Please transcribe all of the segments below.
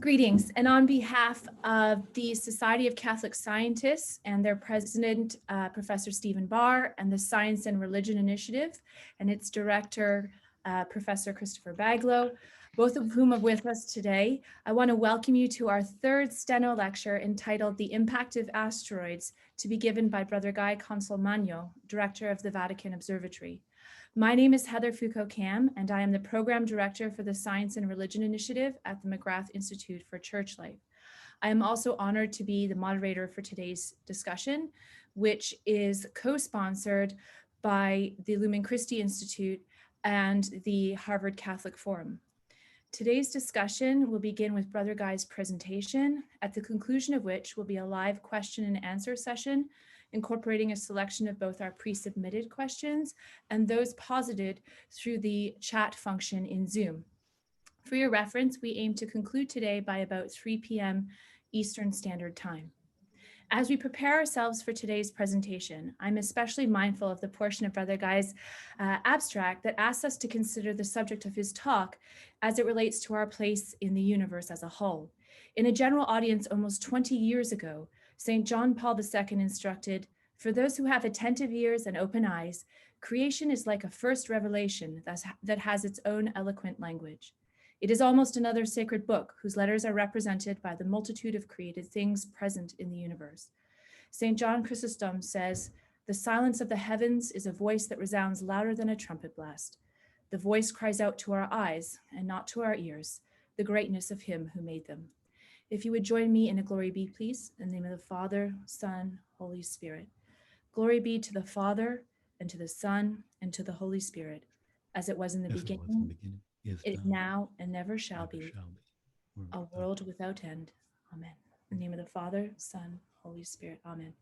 Greetings, and on behalf of the Society of Catholic Scientists and their president, Professor Stephen Barr, and the Science and Religion Initiative and its director, Professor Christopher Baglow, both of whom are with us today, I want to welcome you to our third Steno Lecture entitled The Impact of Asteroids, to be given by Brother Guy Consolmagno, director of the Vatican Observatory. My name is Heather Foucault-Cam, and I am the Program Director for the Science and Religion Initiative at the McGrath Institute for Church Life. I am also honored to be the moderator for today's discussion, which is co-sponsored by the Lumen Christi Institute and the Harvard Catholic Forum. Today's discussion will begin with Brother Guy's presentation, at the conclusion of which will be a live question and answer session, incorporating a selection of both our pre-submitted questions and those posited through the chat function in Zoom. For your reference, we aim to conclude today by about 3 p.m. Eastern Standard Time. As we prepare ourselves for today's presentation, I'm especially mindful of the portion of Brother Guy's abstract that asks us to consider the subject of his talk as it relates to our place in the universe as a whole. In a general audience almost 20 years ago, St. John Paul II instructed, "For those who have attentive ears and open eyes, creation is like a first revelation that has its own eloquent language. It is almost another sacred book whose letters are represented by the multitude of created things present in the universe." St. John Chrysostom says, "The silence of the heavens is a voice that resounds louder than a trumpet blast. The voice cries out to our eyes and not to our ears, the greatness of him who made them." If you would join me in a glory be, please, in the name of the Father, Son, Holy Spirit. Glory be to the Father, and to the Son, and to the Holy Spirit, as it was in the beginning, is now, and never shall be, a world without end. Amen. In the name of the Father, Son, Holy Spirit. Amen.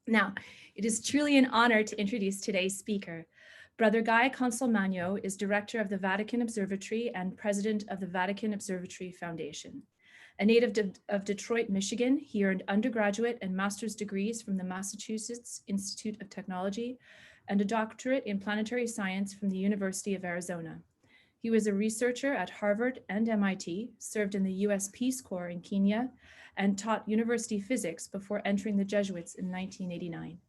Now, it is truly an honor to introduce today's speaker. Brother Guy Consolmagno is director of the Vatican Observatory and president of the Vatican Observatory Foundation. A native of Detroit, Michigan, he earned undergraduate and master's degrees from the Massachusetts Institute of Technology and a doctorate in planetary science from the University of Arizona. He was a researcher at Harvard and MIT, served in the US Peace Corps in Kenya, and taught university physics before entering the Jesuits in 1989.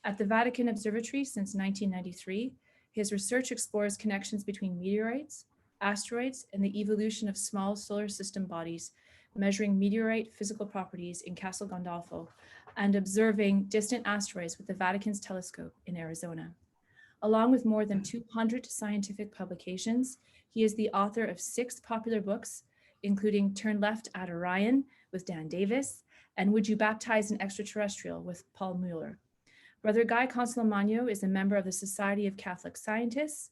At the Vatican Observatory since 1993, his research explores connections between meteorites, asteroids, and the evolution of small solar system bodies, measuring meteorite physical properties in Castel Gandolfo and observing distant asteroids with the Vatican's telescope in Arizona. Along with more than 200 scientific publications, he is the author of 6 popular books, including Turn Left at Orion with Dan Davis and Would You Baptize an Extraterrestrial with Paul Mueller. Brother Guy Consolmagno is a member of the Society of Catholic Scientists,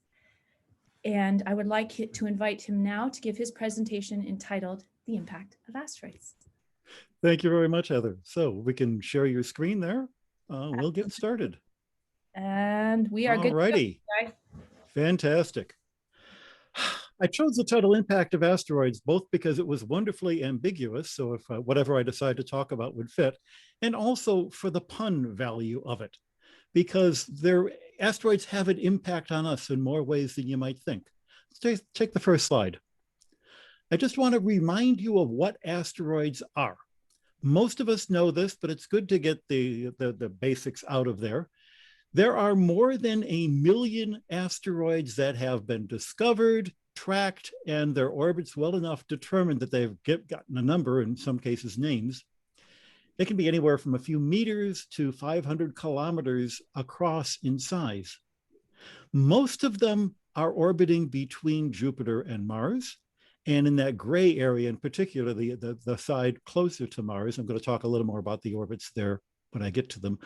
and I would like to invite him now to give his presentation entitled The Impact of Asteroids. Thank you very much, Heather. So we can share your screen there. We'll get started. And we are good. Alrighty. Fantastic. I chose the title Impact of Asteroids both because it was wonderfully ambiguous, so if whatever I decide to talk about would fit, and also for the pun value of it, because asteroids have an impact on us in more ways than you might think. Let's take the first slide. I just want to remind you of what asteroids are. Most of us know this, but it's good to get the basics out of there. There are more than 1 million asteroids that have been discovered, tracked, and their orbits well enough determined that they've gotten a number, in some cases names. They can be anywhere from a few meters to 500 kilometers across in size. Most of them are orbiting between Jupiter and Mars. And in that gray area in particular, the side closer to Mars, I'm going to talk a little more about the orbits there when I get to them.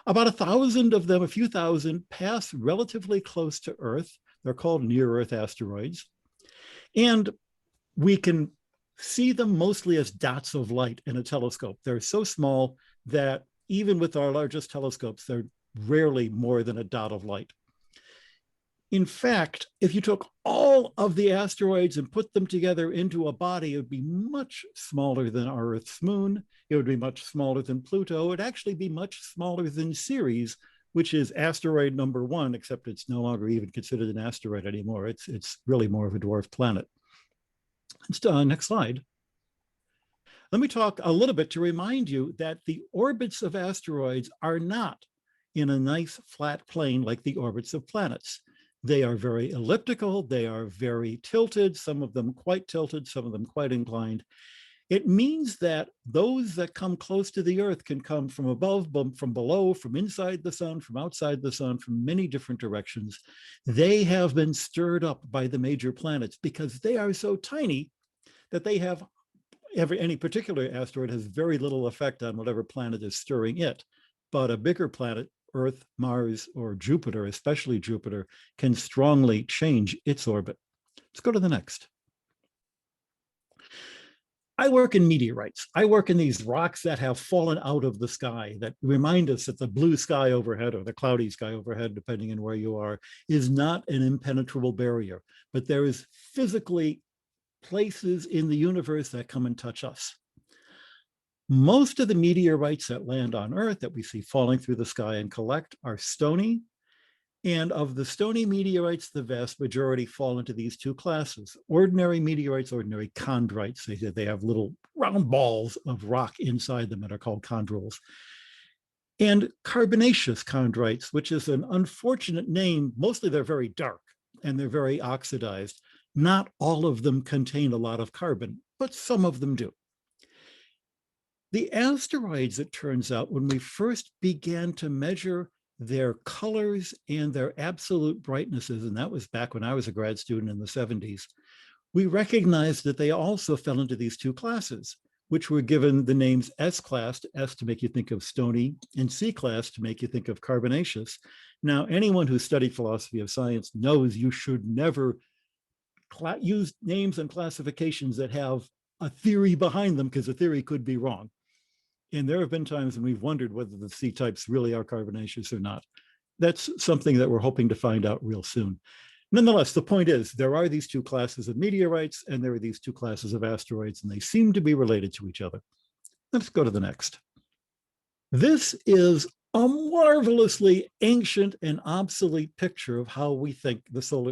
About 1,000 of them, a few thousand, pass relatively close to Earth. They're called near-Earth asteroids. And we can see them mostly as dots of light in a telescope. They're so small that even with our largest telescopes, they're rarely more than a dot of light. In fact, if you took all of the asteroids and put them together into a body, it would be much smaller than our Earth's moon. It would be much smaller than Pluto. It would actually be much smaller than Ceres, which is asteroid number 1, except it's no longer even considered an asteroid anymore. It's really more of a dwarf planet. Next slide. let me talk a little bit to remind you that the orbits of asteroids are not in a nice flat plane like the orbits of planets. They are very elliptical, they are very tilted, some of them quite tilted, some of them quite inclined. It means that those that come close to the Earth can come from above, from below, from inside the sun, from outside the sun, from many different directions. They have been stirred up by the major planets because they are so tiny that they have any particular asteroid has very little effect on whatever planet is stirring it. But a bigger planet, Earth, Mars, or Jupiter, especially Jupiter, can strongly change its orbit. Let's go to the next. I work in meteorites. I work in these rocks that have fallen out of the sky that remind us that the blue sky overhead or the cloudy sky overhead, depending on where you are, is not an impenetrable barrier, but there is physically places in the universe that come and touch us. Most of the meteorites that land on Earth that we see falling through the sky and collect are stony. And of the stony meteorites, the vast majority fall into these two classes. Ordinary meteorites, ordinary chondrites. They have little round balls of rock inside them that are called chondrules. And carbonaceous chondrites, which is an unfortunate name. Mostly they're very dark and they're very oxidized. Not all of them contain a lot of carbon, but some of them do. The asteroids, it turns out, when we first began to measure their colors and their absolute brightnesses, and that was back when I was a grad student in the 70s, we recognized that they also fell into these two classes, which were given the names S-class, S to make you think of stony, and C-class to make you think of carbonaceous. Now, anyone who studied philosophy of science knows you should never use names and classifications that have a theory behind them, because the theory could be wrong. And there have been times when we've wondered whether the C types really are carbonaceous or not. That's something that we're hoping to find out real soon. Nonetheless, the point is there are these two classes of meteorites and there are these two classes of asteroids, and they seem to be related to each other. Let's go to the next. This is a marvelously ancient and obsolete picture of how we think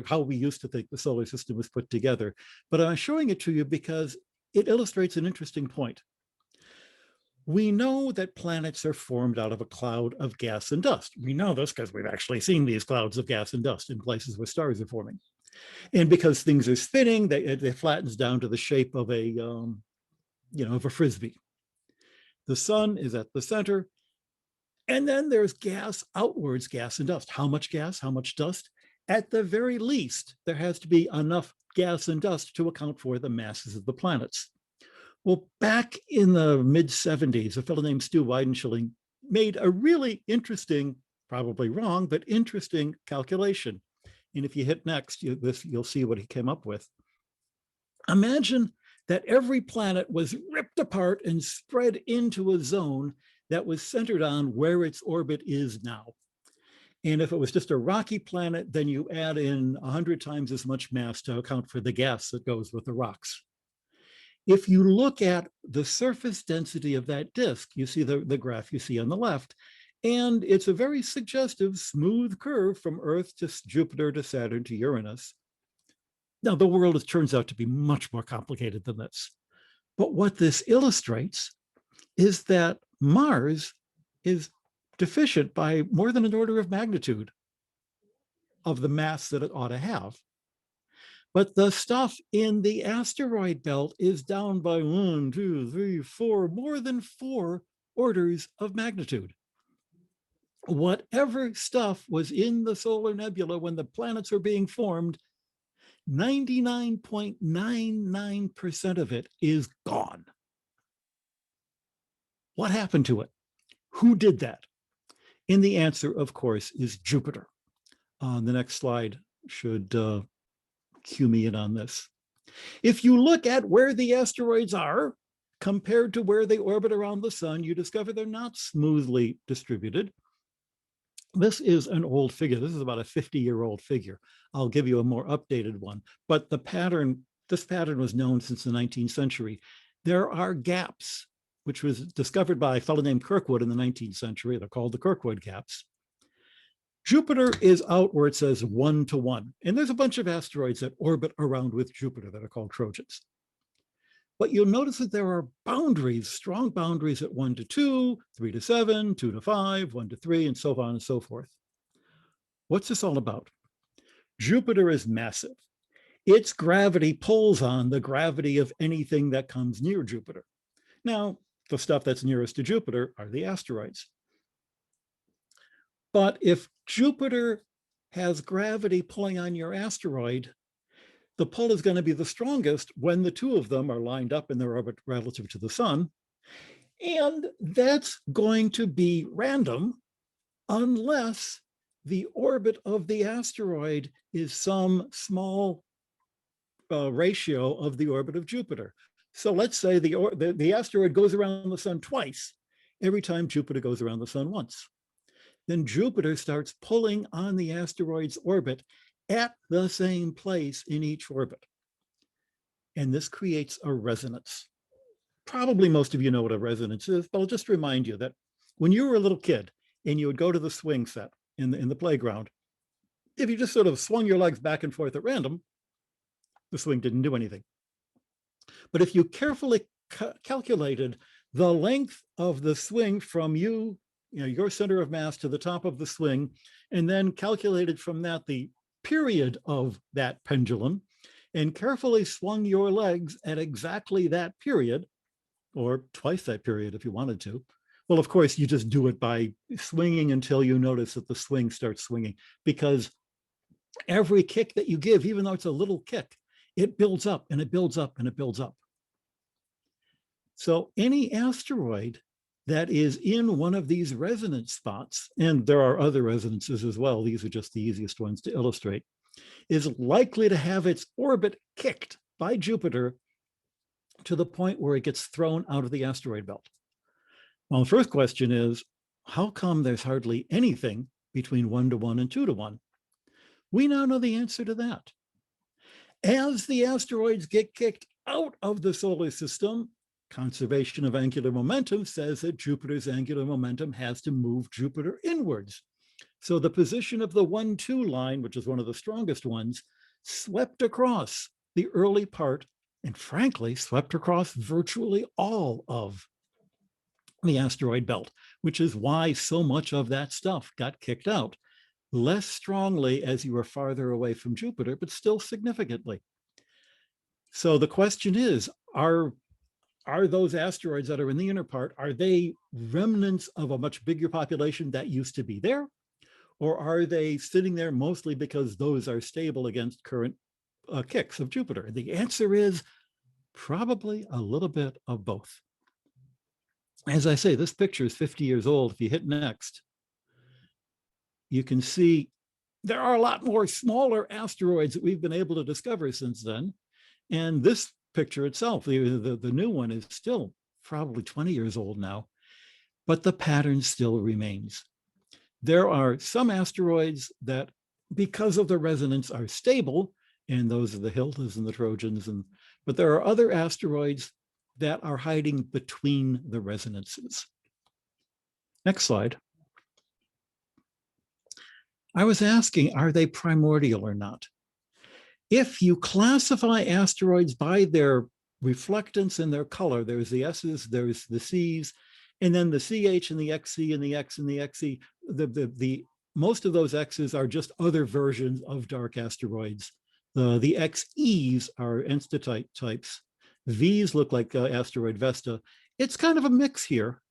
how we used to think the solar system was put together. But I'm showing it to you because it illustrates an interesting point. We know that planets are formed out of a cloud of gas and dust. We know this because we've actually seen these clouds of gas and dust in places where stars are forming. And because things are spinning, it flattens down to the shape of of a frisbee. The sun is at the center. And then there's gas outwards, gas and dust. How much gas? How much dust? At the very least, there has to be enough gas and dust to account for the masses of the planets. Well, back in the mid-70s, a fellow named Stu Weidenschilling made a really interesting, probably wrong, but interesting calculation. And if you hit next, you'll see what he came up with. Imagine that every planet was ripped apart and spread into a zone that was centered on where its orbit is now. And if it was just a rocky planet, then you add in 100 times as much mass to account for the gas that goes with the rocks. If you look at the surface density of that disk, you see the graph you see on the left, and it's a very suggestive, smooth curve from Earth to Jupiter to Saturn to Uranus. Now, the world turns out to be much more complicated than this. But what this illustrates is that Mars is deficient by more than an order of magnitude of the mass that it ought to have. But the stuff in the asteroid belt is down by 1, 2, 3, 4, more than 4 orders of magnitude. Whatever stuff was in the solar nebula when the planets were being formed, 99.99% of it is gone. What happened to it? Who did that? And the answer, of course, is Jupiter. The next slide should cue me in on this. If you look at where the asteroids are compared to where they orbit around the sun, you discover they're not smoothly distributed. This is an old figure. This is about a 50-year-old figure. I'll give you a more updated one. But this pattern was known since the 19th century. There are gaps, which was discovered by a fellow named Kirkwood in the 19th century. They're called the Kirkwood gaps. Jupiter is out where it says 1 to 1. And there's a bunch of asteroids that orbit around with Jupiter that are called Trojans. But you'll notice that there are boundaries, strong boundaries at 1 to 2, 3 to 7, 2 to 5, 1 to 3, and so on and so forth. What's this all about? Jupiter is massive. Its gravity pulls on the gravity of anything that comes near Jupiter. Now, the stuff that's nearest to Jupiter are the asteroids. But if Jupiter has gravity pulling on your asteroid, the pull is going to be the strongest when the two of them are lined up in their orbit relative to the sun. And that's going to be random unless the orbit of the asteroid is some small ratio of the orbit of Jupiter. So let's say the asteroid goes around the sun twice every time Jupiter goes around the sun once. Then Jupiter starts pulling on the asteroid's orbit at the same place in each orbit. And this creates a resonance. Probably most of you know what a resonance is, but I'll just remind you that when you were a little kid and you would go to the swing set in the playground, if you just sort of swung your legs back and forth at random, the swing didn't do anything. But if you carefully calculated the length of the swing from your center of mass to the top of the swing, and then calculated from that the period of that pendulum, and carefully swung your legs at exactly that period, or twice that period if you wanted to. Well, of course, you just do it by swinging until you notice that the swing starts swinging, because every kick that you give, even though it's a little kick, it builds up and it builds up and it builds up. So any asteroid that is in one of these resonance spots, and there are other resonances as well, these are just the easiest ones to illustrate, is likely to have its orbit kicked by Jupiter to the point where it gets thrown out of the asteroid belt. Well, the first question is, how come there's hardly anything between 1 to 1 and 2 to 1? We now know the answer to that. As the asteroids get kicked out of the solar system, conservation of angular momentum says that Jupiter's angular momentum has to move Jupiter inwards. So the position of the 1-2 line, which is one of the strongest ones, swept across the early part, and frankly, swept across virtually all of the asteroid belt, which is why so much of that stuff got kicked out, less strongly as you were farther away from Jupiter, but still significantly. So the question is, are those asteroids that are in the inner part, are they remnants of a much bigger population that used to be there? Or are they sitting there mostly because those are stable against current kicks of Jupiter? The answer is probably a little bit of both. As I say, this picture is 50 years old. If you hit next, you can see there are a lot more smaller asteroids that we've been able to discover since then. And this picture itself, the new one, is still probably 20 years old now, but the pattern still remains. There are some asteroids that, because of the resonance, are stable, and those are the Hildas and the Trojans, but there are other asteroids that are hiding between the resonances. Next slide. I was asking, are they primordial or not? If you classify asteroids by their reflectance and their color, there's the S's, there's the C's, and then the CH and the XC and the X and the XC, most of those X's are just other versions of dark asteroids. The XEs are enstatite types. V's look like asteroid Vesta. It's kind of a mix here,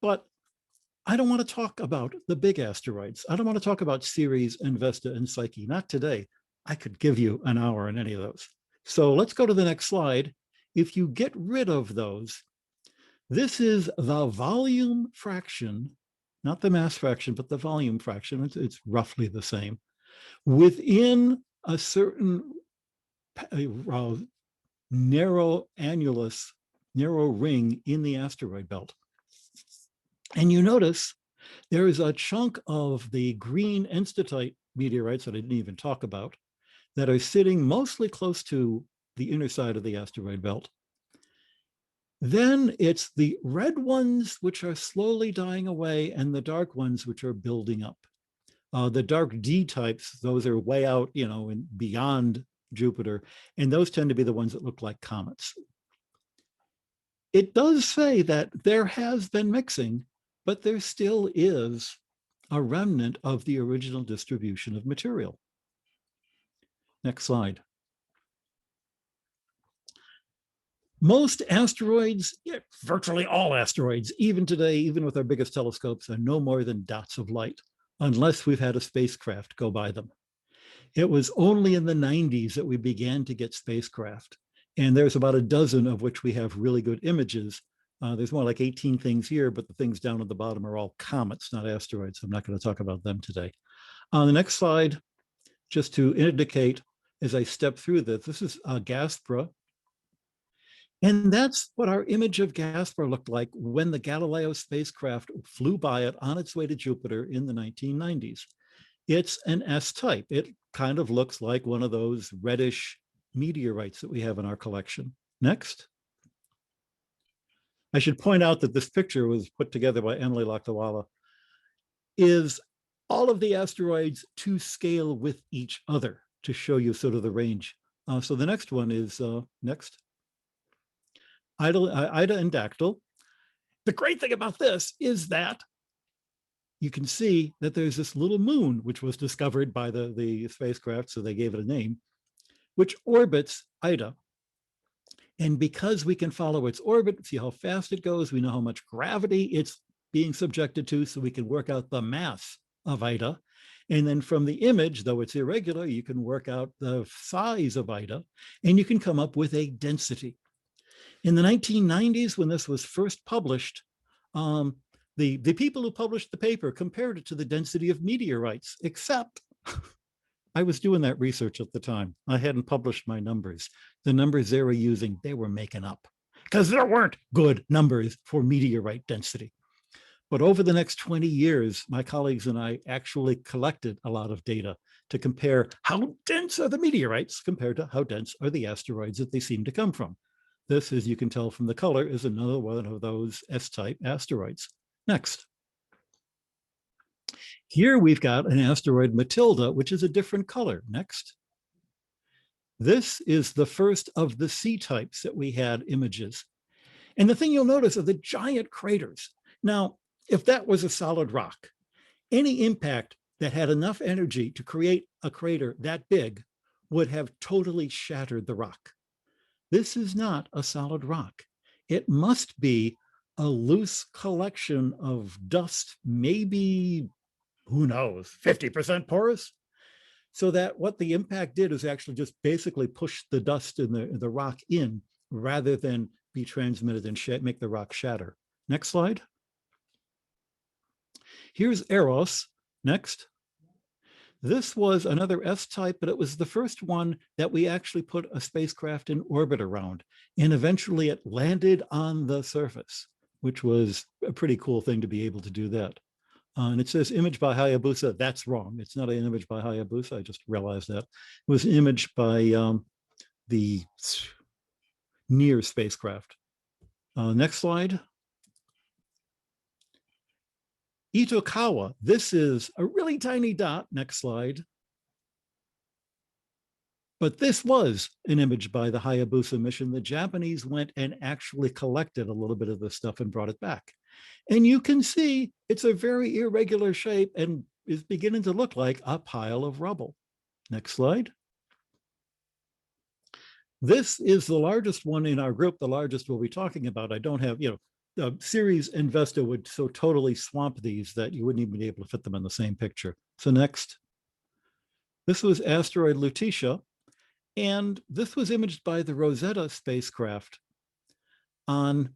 but I don't want to talk about the big asteroids. I don't want to talk about Ceres and Vesta and Psyche, not today. I could give you an hour on any of those. So let's go to the next slide. If you get rid of those, this is the volume fraction, not the mass fraction, but the volume fraction. It's roughly the same within a certain narrow annulus, narrow ring in the asteroid belt. And you notice there is a chunk of the green enstatite meteorites that I didn't even talk about that are sitting mostly close to the inner side of the asteroid belt. Then it's the red ones which are slowly dying away and the dark ones which are building up. The dark D types, those are way out, and beyond Jupiter, and those tend to be the ones that look like comets. it does say that there has been mixing, but there still is a remnant of the original distribution of material. Next slide. Most asteroids, virtually all asteroids, even today, even with our biggest telescopes, are no more than dots of light, unless we've had a spacecraft go by them. It was only in the 90s that we began to get spacecraft. And there's about a dozen of which we have really good images. There's more like 18 things here, but the things down at the bottom are all comets, not asteroids. I'm not going to talk about them today. On the next slide, just to indicate as I step through this, this is Gaspra. And that's what our image of Gaspra looked like when the Galileo spacecraft flew by it on its way to Jupiter in the 1990s. It's an S-type. It kind of looks like one of those reddish meteorites that we have in our collection. Next. I should point out that this picture was put together by Emily Lakdawala. Is all of the asteroids to scale with each other to show you sort of the range. So the next one is next. Ida and Dactyl. The great thing about this is that you can see that there's this little moon, which was discovered by the spacecraft, so they gave it a name, which orbits Ida. And because we can follow its orbit, see how fast it goes, we know how much gravity it's being subjected to, so we can work out the mass of Ida. And then from the image, though it's irregular, you can work out the size of Ida, and you can come up with a density. In the 1990s, when this was first published, the people who published the paper compared it to the density of meteorites, except I was doing that research at the time. I hadn't published my numbers. The numbers they were using, they were making up because there weren't good numbers for meteorite density. But over the next 20 years, my colleagues and I actually collected a lot of data to compare how dense are the meteorites compared to how dense are the asteroids that they seem to come from. This, as you can tell from the color, is another one of those S-type asteroids. Next. Here we've got an asteroid Matilda, which is a different color. Next. This is the first of the C-types that we had images. And the thing you'll notice are the giant craters. Now, if that was a solid rock, any impact that had enough energy to create a crater that big would have totally shattered the rock. This is not a solid rock. It must be a loose collection of dust, maybe, who knows, 50% porous. So that what the impact did is actually just basically push the dust in the rock in rather than be transmitted and make the rock shatter. Next slide. Here's Eros. Next. This was another S-type, but it was the first one that we actually put a spacecraft in orbit around. And eventually it landed on the surface, which was a pretty cool thing to be able to do that. And it says image by Hayabusa. That's wrong. It's not an image by Hayabusa. I just realized that. It was an image by the NEAR spacecraft. Next slide. Itokawa, this is a really tiny dot. Next slide. But this was an image by the Hayabusa mission. The Japanese went and actually collected a little bit of this stuff and brought it back. And you can see it's a very irregular shape and is beginning to look like a pile of rubble. Next slide. This is the largest one in our group, the largest we'll be talking about. I don't have, Ceres and Vesta would so totally swamp these that you wouldn't even be able to fit them in the same picture. So next. This was asteroid Lutetia, and this was imaged by the Rosetta spacecraft on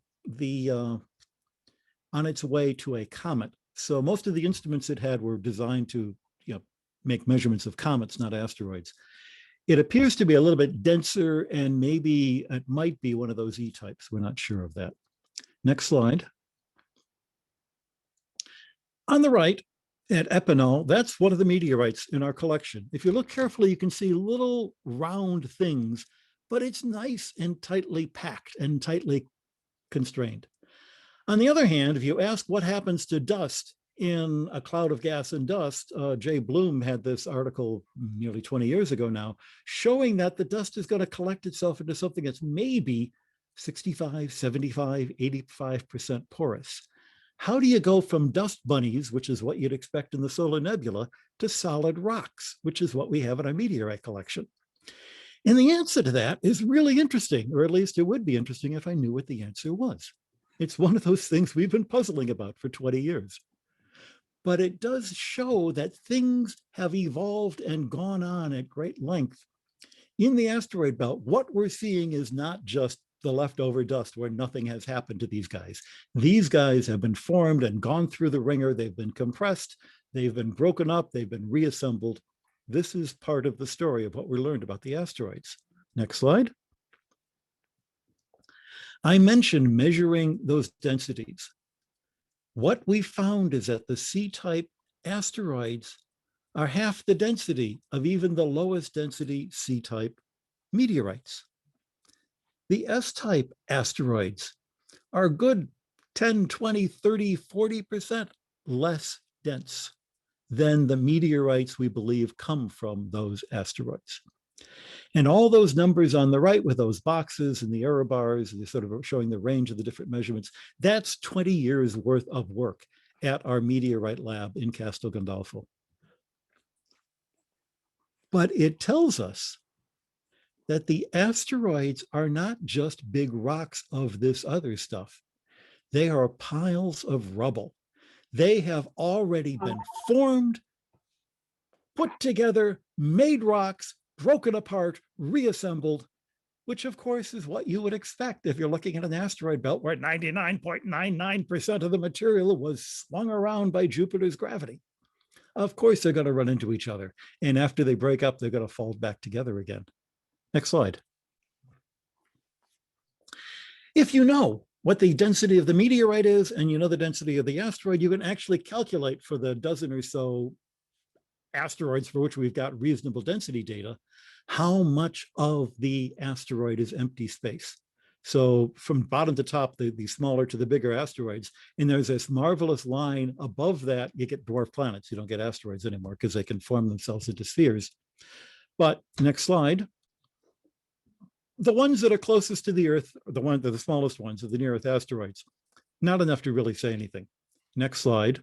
its way to a comet. So most of the instruments it had were designed to make measurements of comets, not asteroids. It appears to be a little bit denser, and maybe it might be one of those E-types. We're not sure of that. Next slide. On the right, at Epinal, that's one of the meteorites in our collection. If you look carefully, you can see little round things, but it's nice and tightly packed and tightly constrained. On the other hand, if you ask what happens to dust in a cloud of gas and dust, Jay Bloom had this article nearly 20 years ago now, showing that the dust is going to collect itself into something that's maybe 65, 75, 85% porous. How do you go from dust bunnies, which is what you'd expect in the solar nebula, to solid rocks, which is what we have in our meteorite collection? And the answer to that is really interesting, or at least it would be interesting if I knew what the answer was. It's one of those things we've been puzzling about for 20 years. But it does show that things have evolved and gone on at great length. In the asteroid belt, what we're seeing is not just the leftover dust where nothing has happened to these guys. These guys have been formed and gone through the ringer. They've been compressed. They've been broken up. They've been reassembled. This is part of the story of what we learned about the asteroids. Next slide. I mentioned measuring those densities. What we found is that the C-type asteroids are half the density of even the lowest density C-type meteorites. The S-type asteroids are good 10, 20, 30, 40% less dense than the meteorites we believe come from those asteroids. And all those numbers on the right with those boxes and the error bars, they're sort of showing the range of the different measurements, that's 20 years worth of work at our meteorite lab in Castel Gandolfo. But it tells us that the asteroids are not just big rocks of this other stuff. They are piles of rubble. They have already been formed, put together, made rocks, broken apart, reassembled, which of course is what you would expect if you're looking at an asteroid belt where 99.99% of the material was swung around by Jupiter's gravity. Of course, they're going to run into each other. And after they break up, they're going to fold back together again. Next slide. If you know what the density of the meteorite is and you know the density of the asteroid, you can actually calculate for the dozen or so asteroids for which we've got reasonable density data, how much of the asteroid is empty space. So from bottom to top, the smaller to the bigger asteroids, and there's this marvelous line above that, you get dwarf planets. You don't get asteroids anymore because they can form themselves into spheres. But next slide. The ones that are closest to the Earth, the smallest ones are the near-Earth asteroids. Not enough to really say anything. Next slide.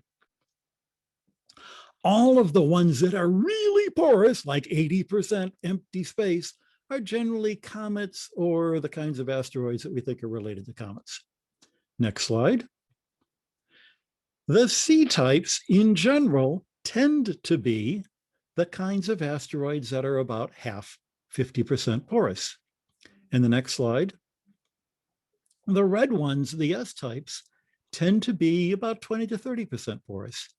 All of the ones that are really porous, like 80% empty space, are generally comets or the kinds of asteroids that we think are related to comets. Next slide. The C-types in general tend to be the kinds of asteroids that are about half, 50% porous. And the next slide. The red ones, the S-types, tend to be about 20 to 30% porous.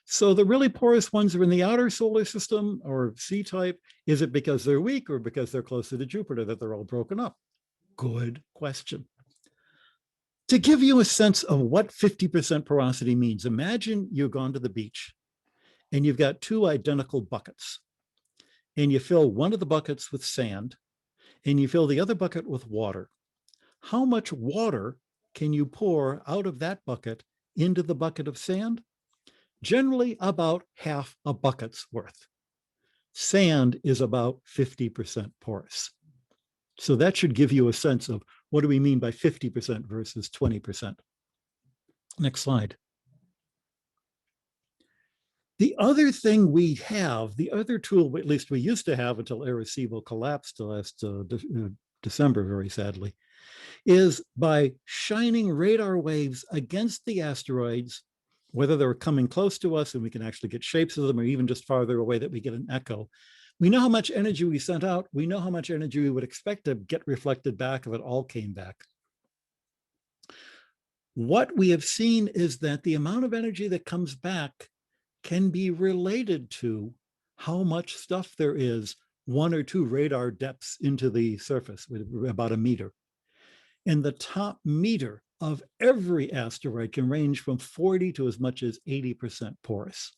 So the really porous ones are in the outer solar system or C-type. Is it because they're weak or because they're closer to Jupiter that they're all broken up? Good question. To give you a sense of what 50% porosity means, imagine you've gone to the beach and you've got two identical buckets and you fill one of the buckets with sand and you fill the other bucket with water. How much water can you pour out of that bucket into the bucket of sand? Generally about half a bucket's worth. Sand is about 50% porous. So that should give you a sense of what do we mean by 50% versus 20%. Next slide. The other thing we have, the other tool, at least we used to have until Arecibo collapsed last December, very sadly, is by shining radar waves against the asteroids, whether they're coming close to us and we can actually get shapes of them, or even just farther away that we get an echo. We know how much energy we sent out. We know how much energy we would expect to get reflected back if it all came back. What we have seen is that the amount of energy that comes back can be related to how much stuff there is 1 or 2 radar depths into the surface, about a meter. And the top meter of every asteroid can range from 40 to as much as 80% porous.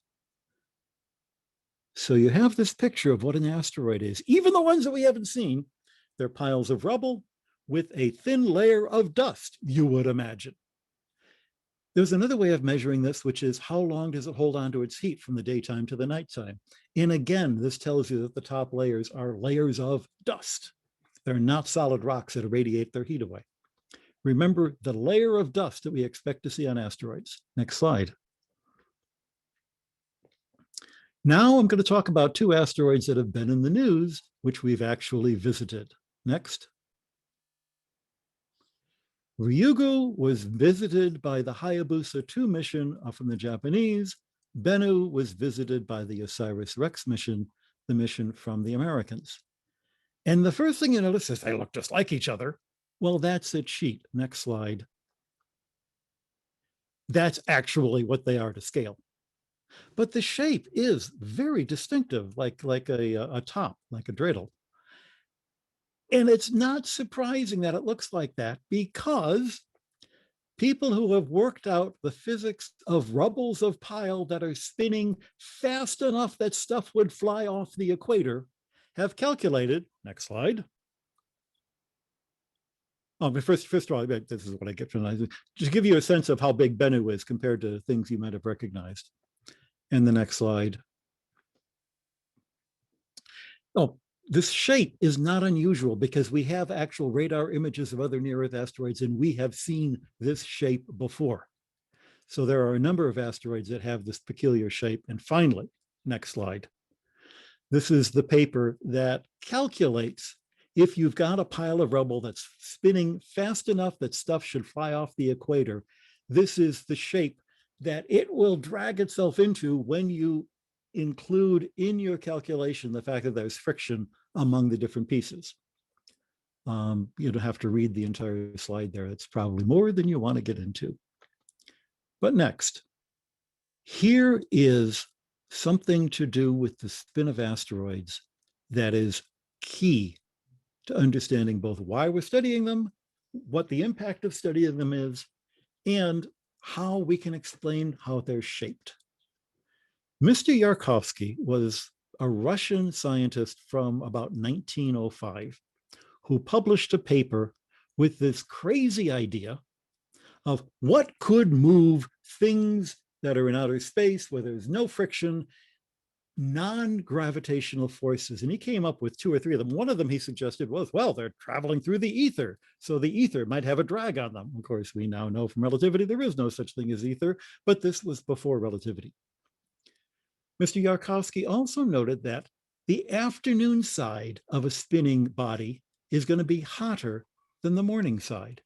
So you have this picture of what an asteroid is. Even the ones that we haven't seen, they're piles of rubble with a thin layer of dust, you would imagine. There's another way of measuring this, which is how long does it hold on to its heat from the daytime to the nighttime? And again, this tells you that the top layers are layers of dust. They're not solid rocks that radiate their heat away. Remember the layer of dust that we expect to see on asteroids. Next slide. Now I'm going to talk about two asteroids that have been in the news, which we've actually visited. Next. Ryugu was visited by the Hayabusa 2 mission from the Japanese. Bennu was visited by the OSIRIS-REx mission, the mission from the Americans. And the first thing you notice is they look just like each other. Well, that's a cheat. Next slide. That's actually what they are to scale. But the shape is very distinctive, like a top, like a dreidel. And it's not surprising that it looks like that, because people who have worked out the physics of rubbles of pile that are spinning fast enough that stuff would fly off the equator have calculated, next slide. Oh, but first of all, this is what I get from it. Just give you a sense of how big Bennu is compared to things you might have recognized. And the next slide. Oh, this shape is not unusual because we have actual radar images of other near-Earth asteroids, and we have seen this shape before. So there are a number of asteroids that have this peculiar shape. And finally, next slide. This is the paper that calculates if you've got a pile of rubble that's spinning fast enough that stuff should fly off the equator, this is the shape that it will drag itself into when you include in your calculation the fact that there's friction among the different pieces. You don't have to read the entire slide there. It's probably more than you want to get into. But next, here is something to do with the spin of asteroids that is key to understanding both why we're studying them, what the impact of studying them is, and how we can explain how they're shaped. Mr. Yarkovsky was a Russian scientist from about 1905 who published a paper with this crazy idea of what could move things that are in outer space where there's no friction, non-gravitational forces. And he came up with 2 or 3 of them. One of them he suggested was, well, they're traveling through the ether, so the ether might have a drag on them. Of course, we now know from relativity there is no such thing as ether, but this was before relativity. Mr. Yarkovsky also noted that the afternoon side of a spinning body is going to be hotter than the morning side.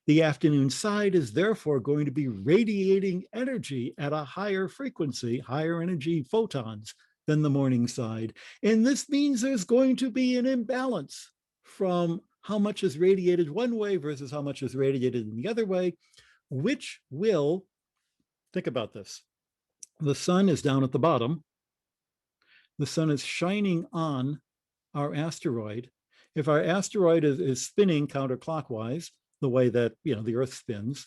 The afternoon side is therefore going to be radiating energy at a higher frequency, higher energy photons than the morning side. And this means there's going to be an imbalance from how much is radiated one way versus how much is radiated in the other way, which will, think about this. The sun is down at the bottom. The sun is shining on our asteroid. If our asteroid is spinning counterclockwise, the way that the Earth spins,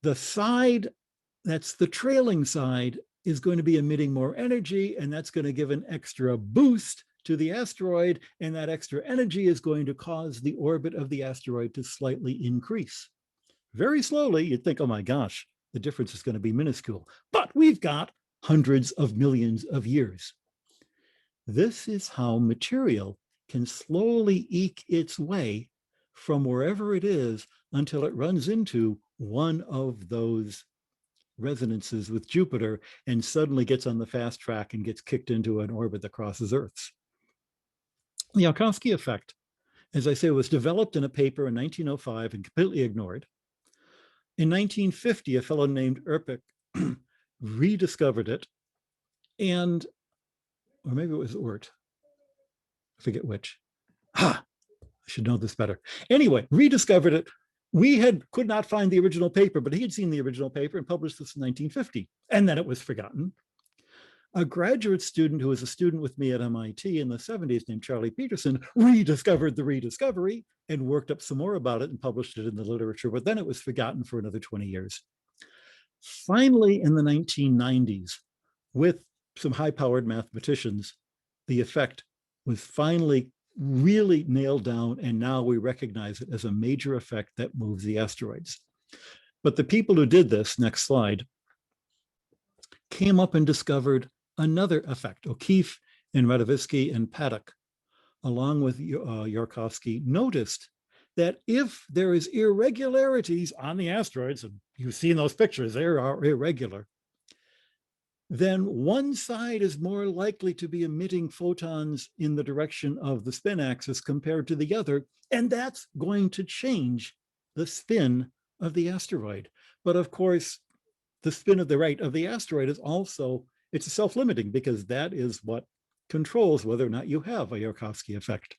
the side that's the trailing side is going to be emitting more energy, and that's going to give an extra boost to the asteroid, and that extra energy is going to cause the orbit of the asteroid to slightly increase. Very slowly, you'd think, oh my gosh, the difference is going to be minuscule. But we've got hundreds of millions of years. This is how material can slowly eke its way from wherever it is until it runs into one of those resonances with Jupiter and suddenly gets on the fast track and gets kicked into an orbit that crosses Earth's. The Yarkovsky effect, as I say, was developed in a paper in 1905 and completely ignored. In 1950, a fellow named Erpik rediscovered it, or maybe it was Oort, I forget which. I should know this better. Anyway, rediscovered it. We could not find the original paper, but he had seen the original paper and published this in 1950, and then it was forgotten. A graduate student who was a student with me at MIT in the 70s named Charlie Peterson rediscovered the rediscovery and worked up some more about it and published it in the literature, but then it was forgotten for another 20 years. Finally, in the 1990s, with some high-powered mathematicians, the effect was finally really nailed down, and now we recognize it as a major effect that moves the asteroids. But the people who did this, next slide, came up and discovered another effect. O'Keefe and Radovisky and Paddock, along with Yarkovsky, noticed that if there is irregularities on the asteroids, and you've seen those pictures, they are irregular, then one side is more likely to be emitting photons in the direction of the spin axis compared to the other, and that's going to change the spin of the asteroid. But of course, the spin of the right of the asteroid is also, it's self-limiting because that is what controls whether or not you have a Yarkovsky effect.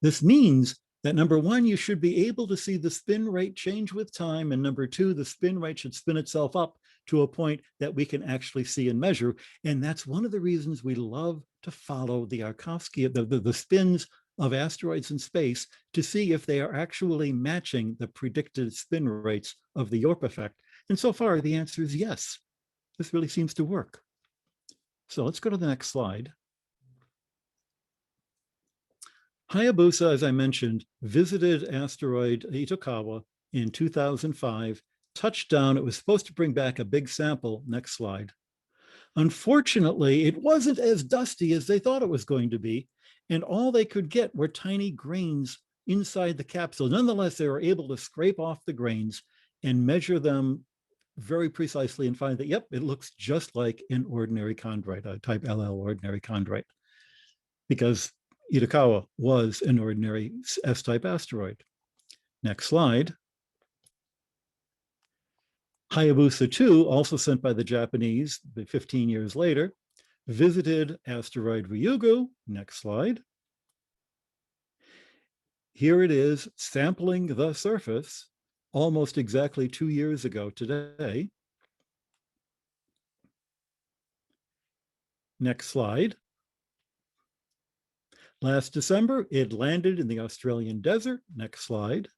This means that number one, you should be able to see the spin rate change with time, and number two, the spin rate should spin itself up to a point that we can actually see and measure. And that's one of the reasons we love to follow the Yarkovsky, the spins of asteroids in space to see if they are actually matching the predicted spin rates of the Yorp effect. And so far, the answer is yes. This really seems to work. So let's go to the next slide. Hayabusa, as I mentioned, visited asteroid Itokawa in 2005, touched down. It was supposed to bring back a big sample. Next slide. Unfortunately, it wasn't as dusty as they thought it was going to be, and all they could get were tiny grains inside the capsule. Nonetheless, they were able to scrape off the grains and measure them very precisely and find that, yep, it looks just like an ordinary chondrite, a type LL ordinary chondrite, because Itokawa was an ordinary S-type asteroid. Next slide. Hayabusa 2, also sent by the Japanese 15 years later, visited asteroid Ryugu. Next slide. Here it is, sampling the surface almost exactly 2 years ago today. Next slide. Last December, it landed in the Australian desert. Next slide.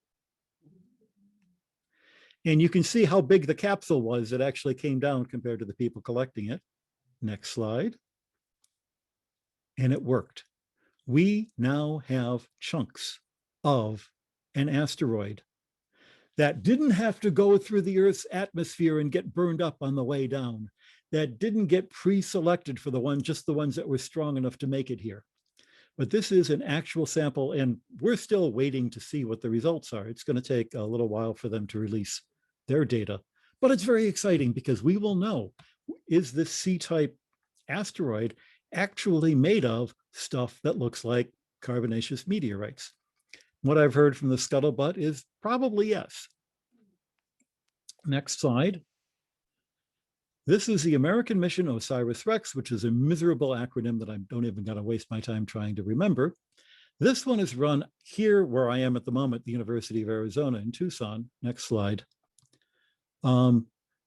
And you can see how big the capsule was that actually came down compared to the people collecting it. Next slide. And it worked. We now have chunks of an asteroid that didn't have to go through the Earth's atmosphere and get burned up on the way down, that didn't get pre-selected for just the ones that were strong enough to make it here. But this is an actual sample, and we're still waiting to see what the results are. It's going to take a little while for them to release their data, but it's very exciting because we will know, is this C-type asteroid actually made of stuff that looks like carbonaceous meteorites? What I've heard from the scuttlebutt is probably yes. Next slide. This is the American mission OSIRIS-REx, which is a miserable acronym that I don't even gonna waste my time trying to remember. This one is run here where I am at the moment, the University of Arizona in Tucson. Next slide.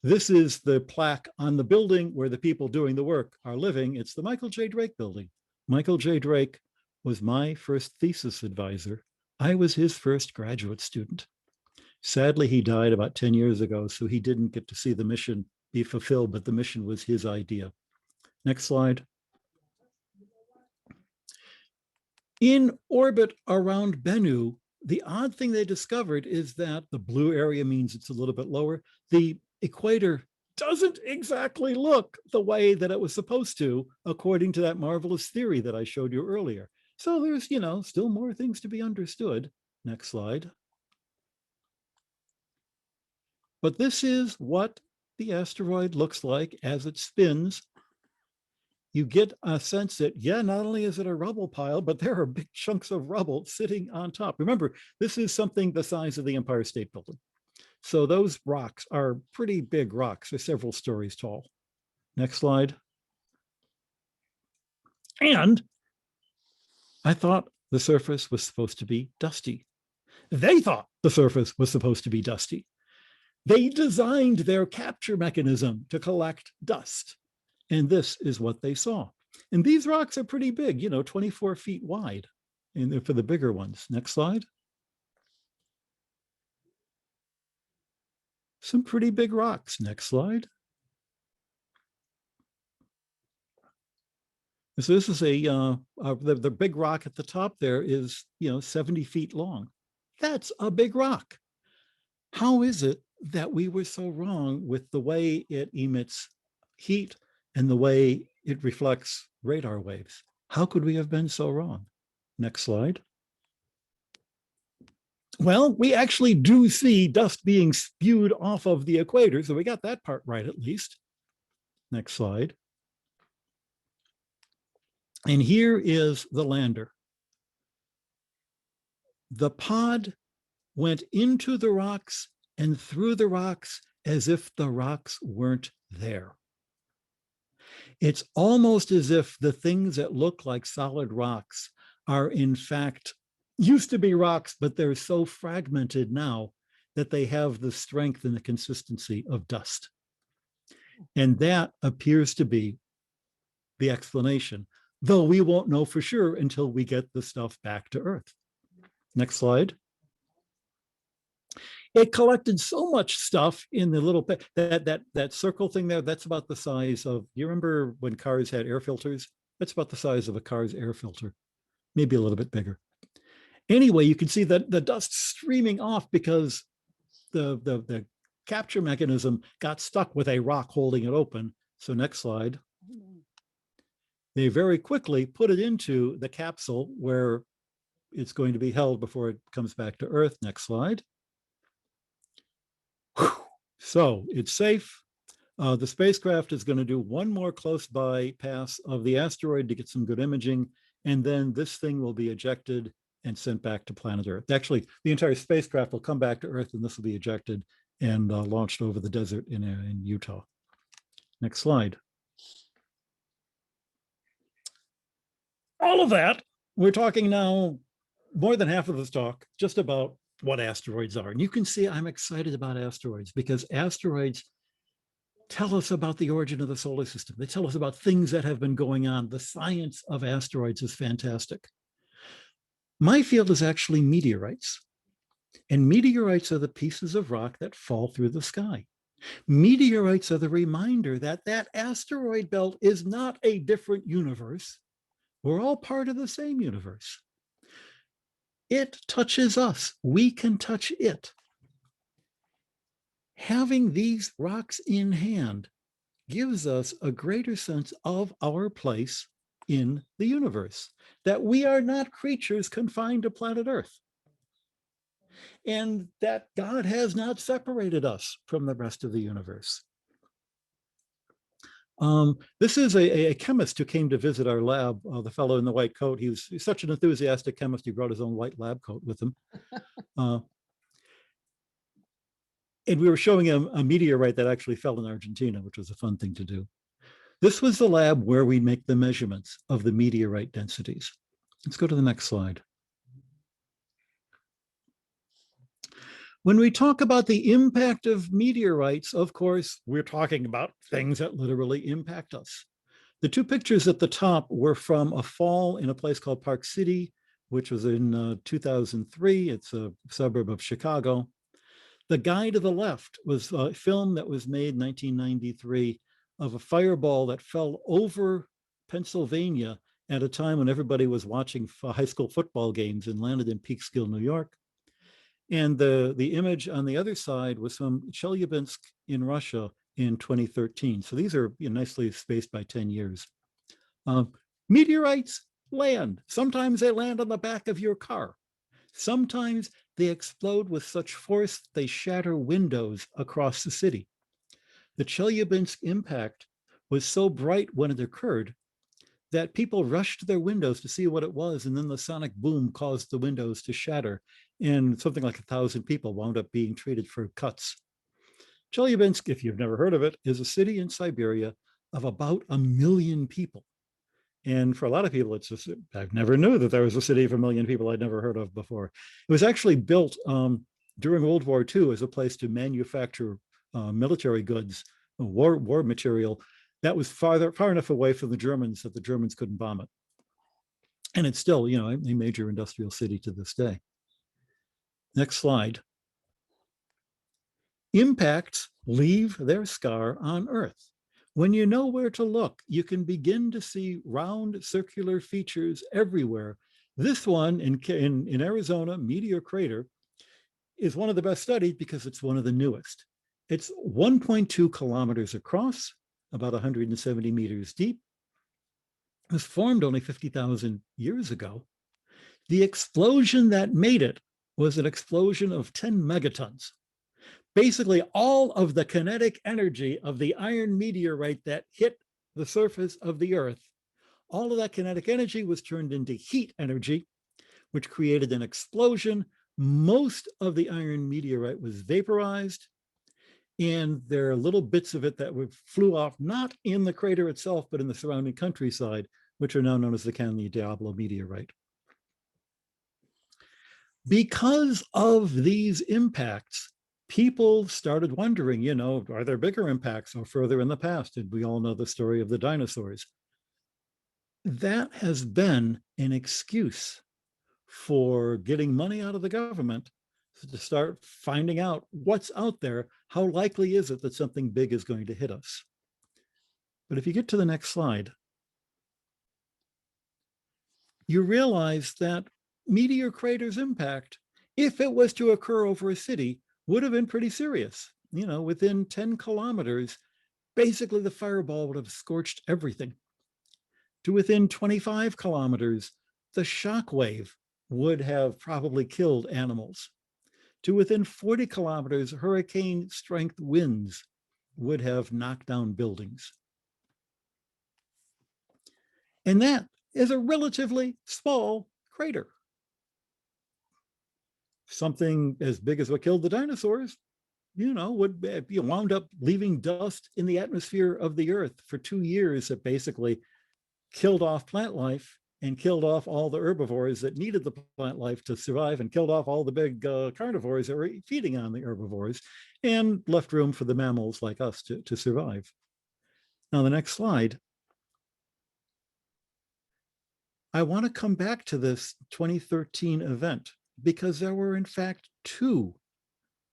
This is the plaque on the building where the people doing the work are living. It's the Michael J. Drake building. Michael J. Drake was my first thesis advisor. I was his first graduate student. Sadly, he died about 10 years ago, so he didn't get to see the mission be fulfilled, but the mission was his idea. Next slide. In orbit around Bennu, the odd thing they discovered is that the blue area means it's a little bit lower. The equator doesn't exactly look the way that it was supposed to, according to that marvelous theory that I showed you earlier. So there's, still more things to be understood. Next slide. But this is what the asteroid looks like as it spins. You get a sense that, yeah, not only is it a rubble pile, but there are big chunks of rubble sitting on top. Remember, this is something the size of the Empire State Building. So those rocks are pretty big rocks. They're several stories tall. Next slide. And I thought the surface was supposed to be dusty. They thought the surface was supposed to be dusty. They designed their capture mechanism to collect dust. And this is what they saw. And these rocks are pretty big, 24 feet wide, and they're for the bigger ones. Next slide. Some pretty big rocks. Next slide. So this is the big rock at the top there is, 70 feet long. That's a big rock. How is it that we were so wrong with the way it emits heat and the way it reflects radar waves? How could we have been so wrong? Next slide. Well, we actually do see dust being spewed off of the equator, so we got that part right at least. Next slide. And here is the lander. The pod went into the rocks and through the rocks as if the rocks weren't there. It's almost as if the things that look like solid rocks are in fact used to be rocks, but they're so fragmented now that they have the strength and the consistency of dust. And that appears to be the explanation, though we won't know for sure until we get the stuff back to Earth. Next slide. It collected so much stuff in the little that circle thing there. That's about the size of, you remember when cars had air filters? That's about the size of a car's air filter, maybe a little bit bigger. Anyway, you can see that the dust streaming off because the capture mechanism got stuck with a rock holding it open. So next slide. They very quickly put it into the capsule where it's going to be held before it comes back to Earth. Next slide. So it's safe. The spacecraft is going to do one more close by pass of the asteroid to get some good imaging, and then this thing will be ejected and sent back to planet Earth. Actually, the entire spacecraft will come back to Earth, and this will be ejected and launched over the desert in Utah. Next slide. All of that, we're talking now, more than half of this talk, just about what asteroids are. And you can see I'm excited about asteroids because asteroids tell us about the origin of the solar system. They tell us about things that have been going on. The science of asteroids is fantastic. My field is actually meteorites. And meteorites are the pieces of rock that fall through the sky. Meteorites are the reminder that that asteroid belt is not a different universe. We're all part of the same universe. It touches us. We can touch it. Having these rocks in hand gives us a greater sense of our place in the universe, that we are not creatures confined to planet Earth, and that God has not separated us from the rest of the universe. This is a chemist who came to visit our lab, the fellow in the white coat. He's such an enthusiastic chemist, he brought his own white lab coat with him. And we were showing him a meteorite that actually fell in Argentina, which was a fun thing to do. This was the lab where we make the measurements of the meteorite densities. Let's go to the next slide. When we talk about the impact of meteorites, of course, we're talking about things that literally impact us. The two pictures at the top were from a fall in a place called Park City, which was in 2003. It's a suburb of Chicago. The guy to the left was a film that was made in 1993 of a fireball that fell over Pennsylvania at a time when everybody was watching high school football games and landed in Peekskill, New York. And the image on the other side was from Chelyabinsk in Russia in 2013. So these are nicely spaced by 10 years. Meteorites land. Sometimes they land on the back of your car. Sometimes they explode with such force they shatter windows across the city. The Chelyabinsk impact was so bright when it occurred that people rushed to their windows to see what it was, and then the sonic boom caused the windows to shatter, and something like 1,000 people wound up being treated for cuts. Chelyabinsk, if you've never heard of it, is a city in Siberia of about 1 million people. And for a lot of people, it's just, I never knew that there was a city of 1 million people I'd never heard of before. It was actually built during World War II as a place to manufacture military goods, war material that was far enough away from the Germans that the Germans couldn't bomb it. And it's still, a major industrial city to this day. Next slide. Impacts leave their scar on Earth. When you know where to look, you can begin to see round circular features everywhere. This one in Arizona, Meteor Crater, is one of the best studied because it's one of the newest. It's 1.2 kilometers across, about 170 meters deep. It was formed only 50,000 years ago. The explosion that made it was an explosion of 10 megatons. Basically, all of the kinetic energy of the iron meteorite that hit the surface of the Earth, all of that kinetic energy was turned into heat energy, which created an explosion. Most of the iron meteorite was vaporized, and there are little bits of it that flew off, not in the crater itself, but in the surrounding countryside, which are now known as the Canle Diablo meteorite. Because of these impacts, people started wondering, you know, are there bigger impacts or further in the past? And we all know the story of the dinosaurs. That has been an excuse for getting money out of the government to start finding out what's out there. How likely is it that something big is going to hit us? But if you get to the next slide, you realize that meteor craters impact, if it was to occur over a city, would have been pretty serious. You know, within 10 kilometers, basically the fireball would have scorched everything. To within 25 kilometers, the shock wave would have probably killed animals. To within 40 kilometers, hurricane strength winds would have knocked down buildings. And that is a relatively small crater. Something as big as what killed the dinosaurs, you know, would be wound up leaving dust in the atmosphere of the Earth for 2 years that basically killed off plant life and killed off all the herbivores that needed the plant life to survive, and killed off all the big carnivores that were feeding on the herbivores, and left room for the mammals like us to survive. Now, the next slide. I want to come back to this 2013 event because there were, in fact, 2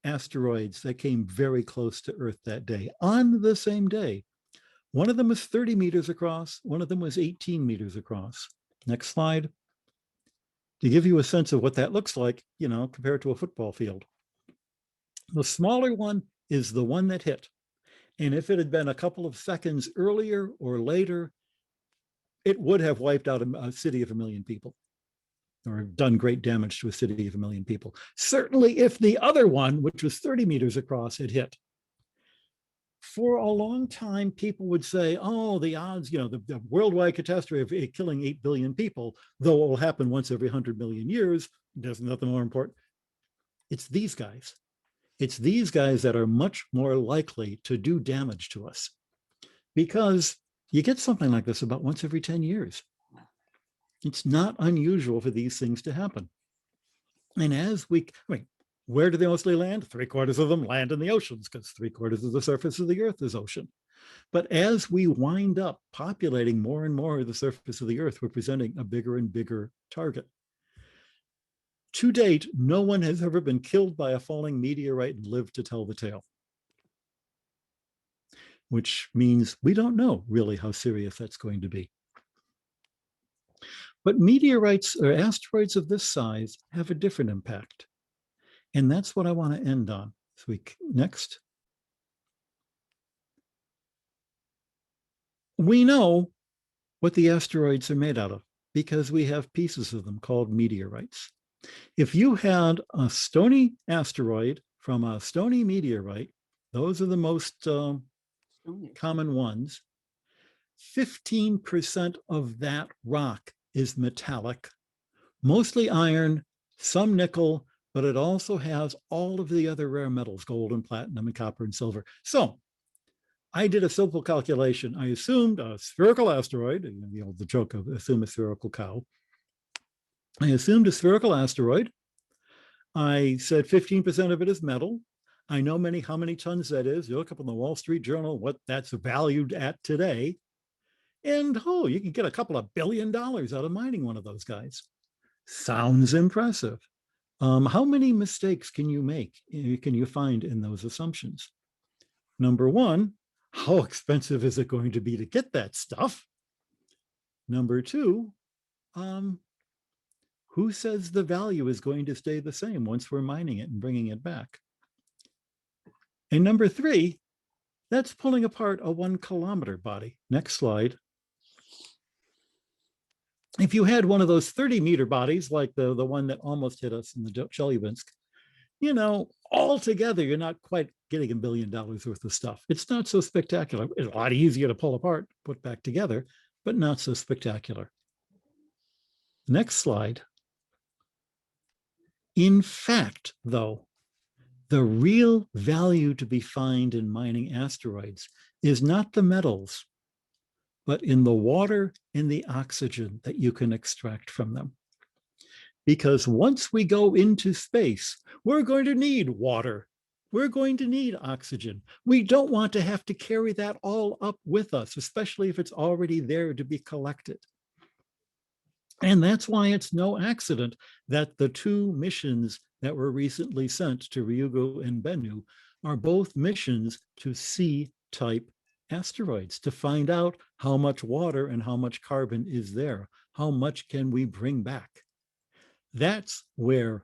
asteroids that came very close to Earth that day on the same day. One of them was 30 meters across, one of them was 18 meters across. Next slide. To give you a sense of what that looks like, you know, compared to a football field. The smaller one is the one that hit. And if it had been a couple of seconds earlier or later, it would have wiped out a city of 1 million people, or done great damage to a city of 1 million people. Certainly if the other one, which was 30 meters across, had hit. For a long time, people would say, oh, the odds, you know, the worldwide catastrophe of killing 8 billion people, though it will happen once every 100 million years, there's nothing more important. It's these guys. It's these guys that are much more likely to do damage to us, because you get something like this about once every 10 years. It's not unusual for these things to happen. And as where do they mostly land? 3/4 of them land in the oceans, because 3/4 of the surface of the Earth is ocean. But as we wind up populating more and more of the surface of the Earth, we're presenting a bigger and bigger target. To date, no one has ever been killed by a falling meteorite and lived to tell the tale, which means we don't know really how serious that's going to be. But meteorites or asteroids of this size have a different impact. And that's what I want to end on. So next. We know what the asteroids are made out of because we have pieces of them called meteorites. If you had a stony asteroid from a stony meteorite, those are the most common ones. 15% of that rock is metallic, mostly iron, some nickel, but it also has all of the other rare metals, gold and platinum and copper and silver. So I did a simple calculation. I assumed a spherical asteroid, you know, the joke of assume a spherical cow. I assumed a spherical asteroid. I said 15% of it is metal. I know how many tons that is. You look up in the Wall Street Journal what that's valued at today. And oh, you can get a couple of $1 billion out of mining one of those guys. Sounds impressive. How many mistakes can you make? Can you find in those assumptions? Number one, how expensive is it going to be to get that stuff? Number two, who says the value is going to stay the same once we're mining it and bringing it back? And number three, that's pulling apart a 1 kilometer body. Next slide. If you had one of those 30-meter bodies, like the one that almost hit us in the Chelyabinsk, altogether, you're not quite getting $1 billion worth of stuff. It's not so spectacular. It's a lot easier to pull apart, put back together, but not so spectacular. Next slide. In fact, though, the real value to be found in mining asteroids is not the metals, but in the water and the oxygen that you can extract from them. Because once we go into space, we're going to need water. We're going to need oxygen. We don't want to have to carry that all up with us, especially if it's already there to be collected. And that's why it's no accident that the two missions that were recently sent to Ryugu and Bennu are both missions to C-type asteroids to find out how much water and how much carbon is there. How much can we bring back? That's where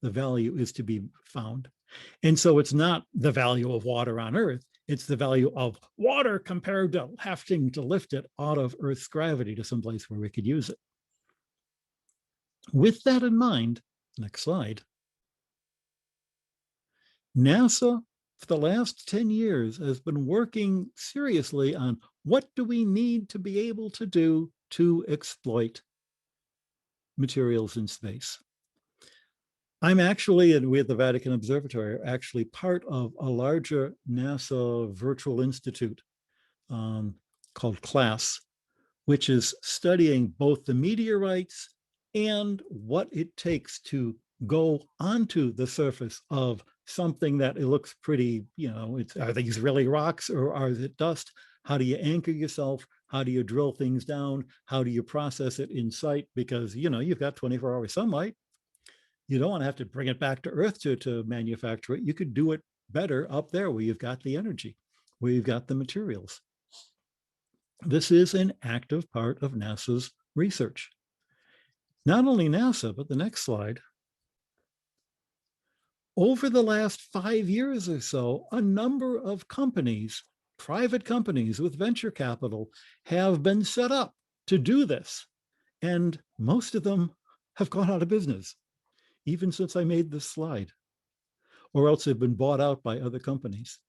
the value is to be found. And so it's not the value of water on Earth, it's the value of water compared to having to lift it out of Earth's gravity to someplace where we could use it. With that in mind, next slide, NASA for the last 10 years has been working seriously on what do we need to be able to do to exploit materials in space. I'm actually, and we at the Vatican Observatory are actually part of a larger NASA virtual institute called CLASS, which is studying both the meteorites and what it takes to go onto the surface of something that it looks pretty, are these really rocks or are it dust? How do you anchor yourself? How do you drill things down? How do you process it in sight? Because, you've got 24-hour sunlight. You don't want to have to bring it back to Earth to manufacture it. You could do it better up there where you've got the energy, where you've got the materials. This is an active part of NASA's research. Not only NASA, but the next slide. Over the last 5 years or so, a number of companies, private companies with venture capital, have been set up to do this. And most of them have gone out of business, even since I made this slide, or else they've been bought out by other companies.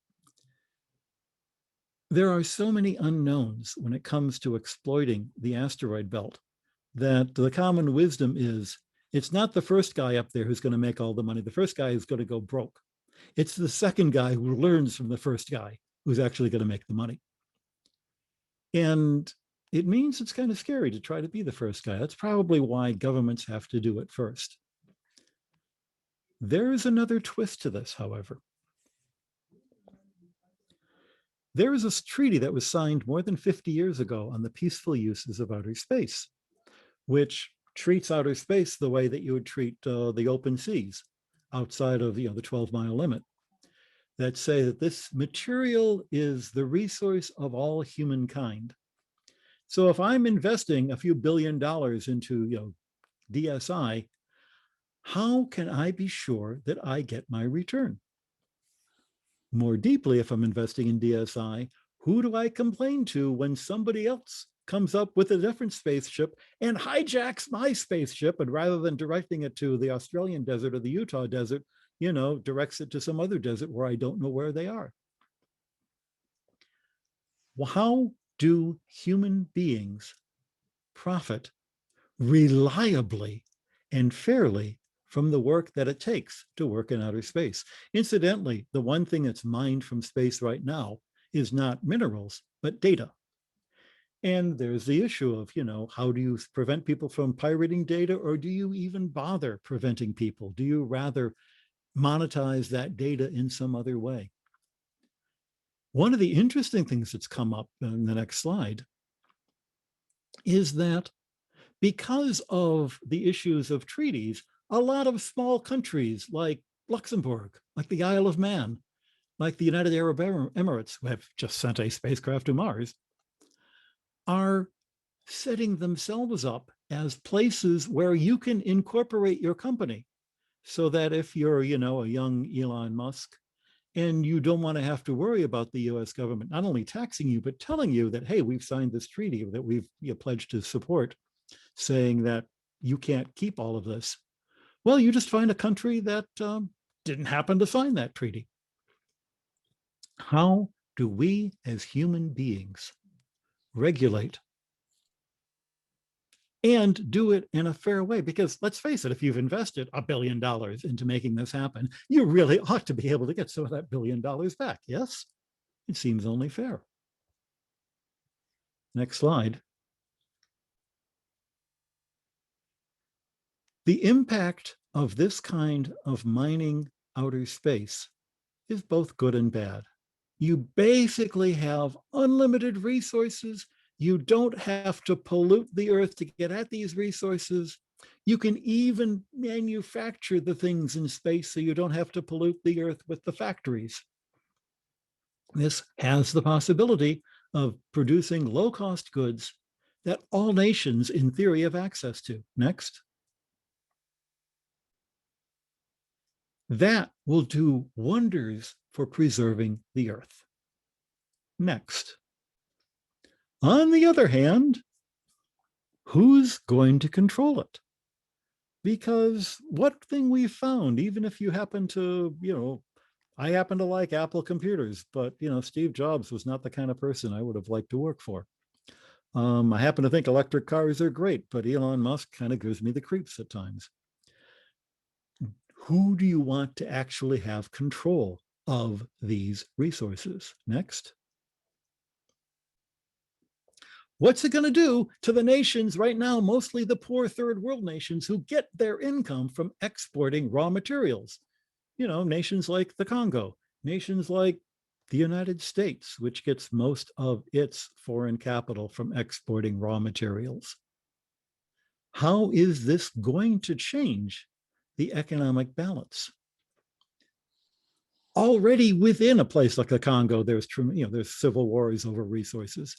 There are so many unknowns when it comes to exploiting the asteroid belt that the common wisdom is it's not the first guy up there who's going to make all the money. The first guy is going to go broke. It's the second guy who learns from the first guy who's actually going to make the money. And it means it's kind of scary to try to be the first guy. That's probably why governments have to do it first. There is another twist to this, however. There is a treaty that was signed more than 50 years ago on the peaceful uses of outer space, which treats outer space the way that you would treat the open seas outside of the 12-mile limit, that say that this material is the resource of all humankind. So if I'm investing a few $1 billion into DSI, how can I be sure that I get my return? More deeply, if I'm investing in DSI, who do I complain to when somebody else comes up with a different spaceship and hijacks my spaceship, and rather than directing it to the Australian desert or the Utah desert, directs it to some other desert where I don't know where they are? Well, how do human beings profit reliably and fairly from the work that it takes to work in outer space? Incidentally, the one thing that's mined from space right now is not minerals, but data. And there's the issue of, how do you prevent people from pirating data, or do you even bother preventing people? Do you rather monetize that data in some other way? One of the interesting things that's come up in the next slide is that because of the issues of treaties, a lot of small countries like Luxembourg, like the Isle of Man, like the United Arab Emirates, who have just sent a spacecraft to Mars, are setting themselves up as places where you can incorporate your company, so that if you're, a young Elon Musk, and you don't want to have to worry about the US government not only taxing you, but telling you that, hey, we've signed this treaty that we've pledged to support saying that you can't keep all of this? Well, you just find a country that didn't happen to sign that treaty. How do we as human beings regulate and do it in a fair way? Because let's face it, if you've invested $1 billion into making this happen, you really ought to be able to get some of that $1 billion back. Yes, it seems only fair. Next slide. The impact of this kind of mining outer space is both good and bad. You basically have unlimited resources. You don't have to pollute the earth to get at these resources. You can even manufacture the things in space so you don't have to pollute the earth with the factories. This has the possibility of producing low-cost goods that all nations in theory have access to. Next. That will do wonders for preserving the earth. Next. On the other hand, who's going to control it? Because what thing we found, even if you happen to, I happen to like Apple computers, but, Steve Jobs was not the kind of person I would have liked to work for. I happen to think electric cars are great, but Elon Musk kind of gives me the creeps at times. Who do you want to actually have control of these resources? Next. What's it going to do to the nations right now, mostly the poor third world nations who get their income from exporting raw materials? Nations like the Congo, nations like the United States, which gets most of its foreign capital from exporting raw materials. How is this going to change the economic balance? Already within a place like the Congo, there's civil wars over resources.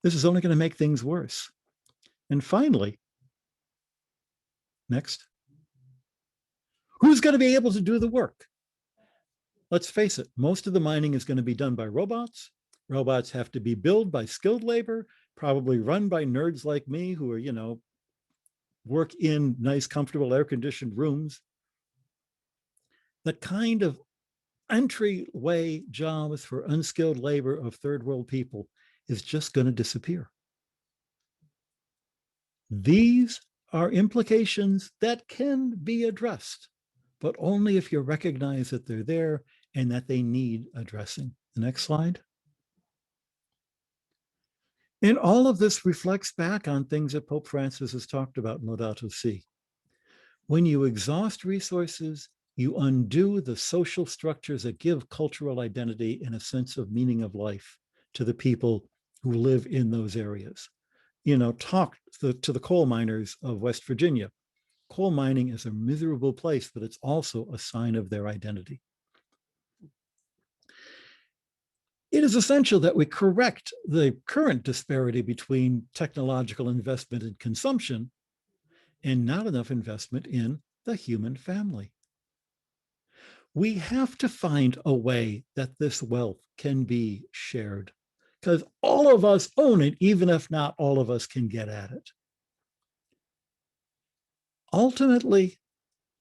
This is only going to make things worse. And finally, next, who's going to be able to do the work? Let's face it, most of the mining is going to be done by robots. Robots have to be built by skilled labor, probably run by nerds like me who are, work in nice, comfortable, air-conditioned rooms. The kind of entryway jobs for unskilled labor of third world people is just going to disappear. These are implications that can be addressed, but only if you recognize that they're there and that they need addressing. The next slide. And all of this reflects back on things that Pope Francis has talked about in Laudato Si. When you exhaust resources, you undo the social structures that give cultural identity and a sense of meaning of life to the people who live in those areas. Talk to the coal miners of West Virginia. Coal mining is a miserable place, but it's also a sign of their identity. It is essential that we correct the current disparity between technological investment and consumption and not enough investment in the human family. We have to find a way that this wealth can be shared because all of us own it, even if not all of us can get at it. Ultimately,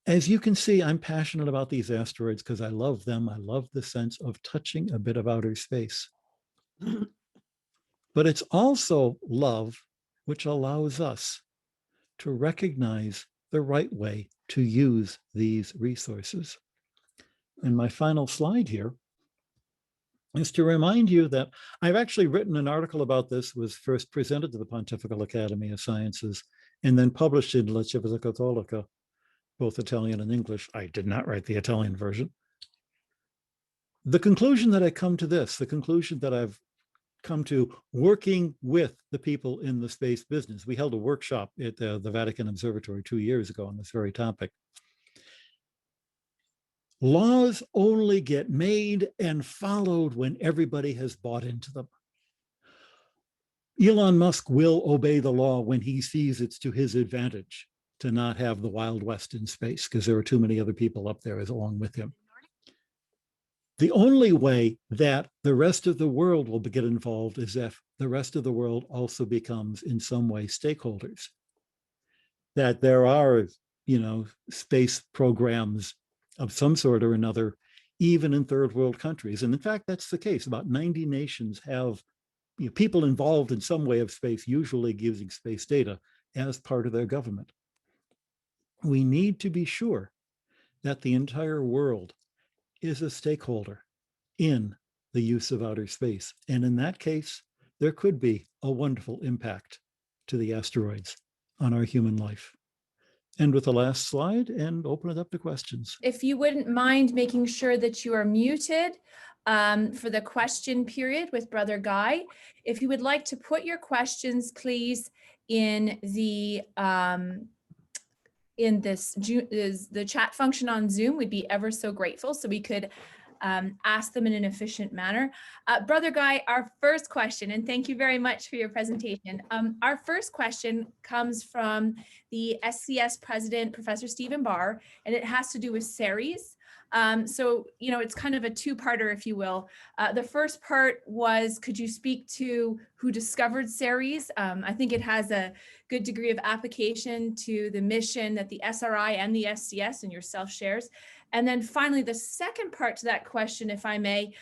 as you can see, I'm passionate about these asteroids because I love them. I love the sense of touching a bit of outer space. But it's also love which allows us to recognize the right way to use these resources. And my final slide here is to remind you that I've actually written an article about this, was first presented to the Pontifical Academy of Sciences, and then published in La Civiltà Cattolica, both Italian and English. I did not write the Italian version. The conclusion that I come to this, the conclusion that I've come to working with the people in the space business. We held a workshop at the Vatican Observatory 2 years ago on this very topic. Laws only get made and followed when everybody has bought into them. Elon Musk will obey the law when he sees it's to his advantage to not have the Wild West in space because there are too many other people up there along with him. The only way that the rest of the world will get involved is if the rest of the world also becomes in some way stakeholders. that there are, space programs of some sort or another, even in third world countries. And in fact, that's the case. About 90 nations have people involved in some way of space, usually using space data as part of their government. We need to be sure that the entire world is a stakeholder in the use of outer space. And in that case, there could be a wonderful impact to the asteroids on our human life. And with the last slide, and open it up to questions. If you wouldn't mind making sure that you are muted for the question period with Brother Guy. If you would like to put your questions, please, in the the chat function on Zoom, we'd be ever so grateful so we could ask them in an efficient manner. Brother Guy, our first question, and thank you very much for your presentation. Our first question comes from the SCS president, Professor Stephen Barr, and it has to do with Ceres. So, it's kind of a two-parter, if you will. The first part was, could you speak to who discovered Ceres? I think it has a good degree of application to the mission that the SRI and the SCS and yourself shares. And then finally, the second part to that question, if I may,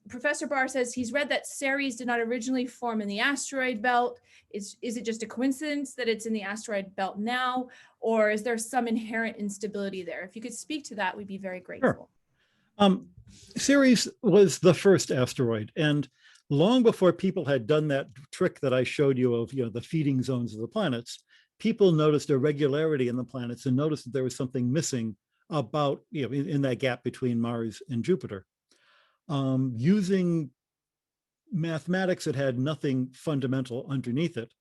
Professor Barr says he's read that Ceres did not originally form in the asteroid belt. Is it just a coincidence that it's in the asteroid belt now, or is there some inherent instability there? If you could speak to that, we'd be very grateful. Sure. Ceres was the first asteroid, and long before people had done that trick that I showed you of the feeding zones of the planets, people noticed irregularity in the planets and noticed that there was something missing about in that gap between Mars and Jupiter. Using mathematics that had nothing fundamental underneath it,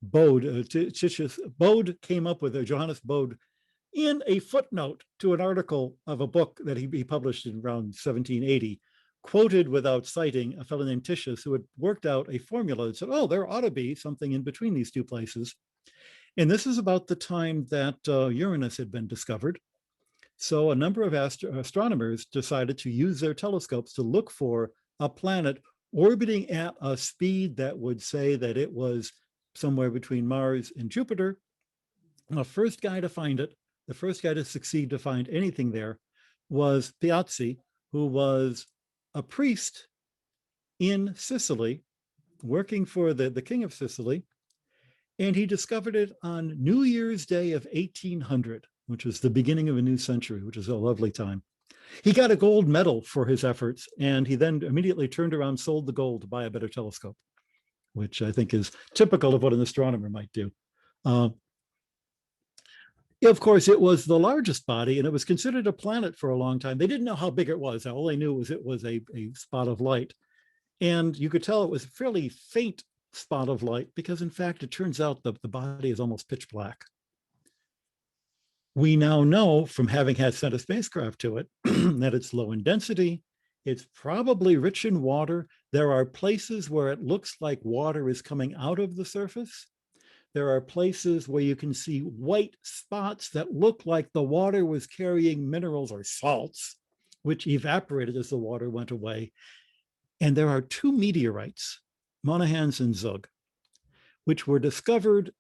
Bode came up with Johannes Bode in a footnote to an article of a book that he published in around 1780, quoted without citing a fellow named Titius who had worked out a formula that said, oh, there ought to be something in between these two places. And this is about the time that Uranus had been discovered. So a number of astronomers decided to use their telescopes to look for a planet orbiting at a speed that would say that it was somewhere between Mars and Jupiter. The first guy to find it, the first guy to succeed to find anything there, was Piazzi, who was a priest in Sicily, working for the king of Sicily. And he discovered it on New Year's Day of 1800, which was the beginning of a new century, which is a lovely time. He got a gold medal for his efforts, and he then immediately turned around, sold the gold to buy a better telescope, which I think is typical of what an astronomer might do. Of course, it was the largest body, and it was considered a planet for a long time. They didn't know how big it was. All they knew was it was a spot of light. And you could tell it was a fairly faint spot of light because, in fact, it turns out the body is almost pitch black. We now know from having sent a spacecraft to it that it's low in density. It's probably rich in water. There are places where it looks like water is coming out of the surface. There are places where you can see white spots that look like the water was carrying minerals or salts, which evaporated as the water went away. And there are two meteorites, Monahans and Zug, which were discovered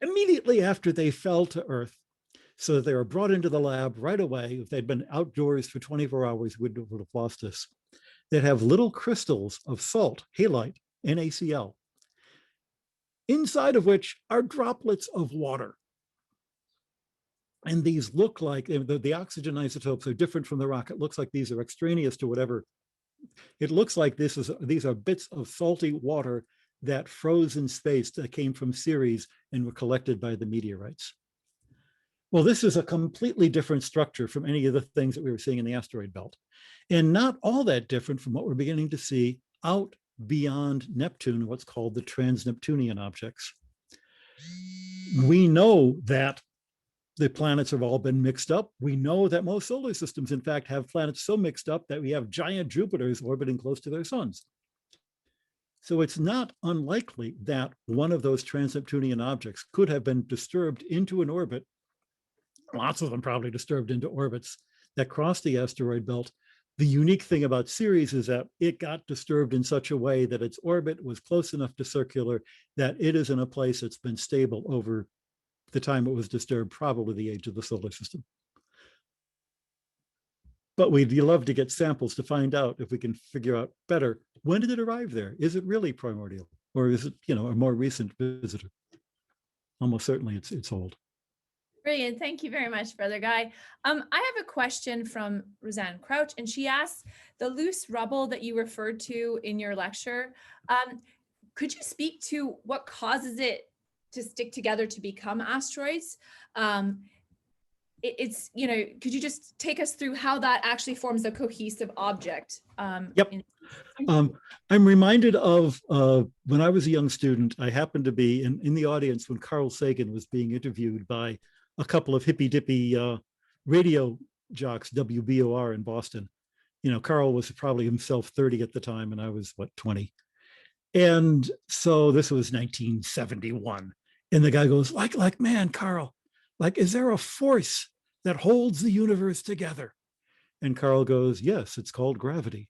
immediately after they fell to Earth. So that they were brought into the lab right away. If they'd been outdoors for 24 hours, we would have lost this. They'd have little crystals of salt, halite, NaCl, inside of which are droplets of water. And these look like, the oxygen isotopes are different from the rock. It looks like these are extraneous to whatever. It looks like these are bits of salty water that froze in space that came from Ceres and were collected by the meteorites. Well, this is a completely different structure from any of the things that we were seeing in the asteroid belt, and not all that different from what we're beginning to see out beyond Neptune, what's called the trans-Neptunian objects. We know that the planets have all been mixed up. We know that most solar systems, in fact, have planets so mixed up that we have giant Jupiters orbiting close to their suns. So it's not unlikely that one of those trans-Neptunian objects could have been disturbed into an orbit, lots of them probably disturbed into orbits that cross the asteroid belt The unique thing about Ceres is that it got disturbed in such a way that its orbit was close enough to circular that it is in a place that's been stable over the time it was disturbed, probably the age of the solar system. But we'd love to get samples to find out if we can figure out better, when did it arrive there? Is it really primordial? Or is it, a more recent visitor? Almost certainly it's old. Brilliant. Thank you very much, Brother Guy. I have a question from Roseanne Crouch, and she asks, the loose rubble that you referred to in your lecture, could you speak to what causes it to stick together to become asteroids? Could you just take us through how that actually forms a cohesive object? Yep. I'm reminded of when I was a young student, I happened to be in the audience when Carl Sagan was being interviewed by a couple of hippy-dippy radio jocks, WBOR in Boston. Carl was probably himself 30 at the time, and I was, 20? And so this was 1971. And the guy goes, man, Carl, is there a force that holds the universe together? And Carl goes, yes, it's called gravity.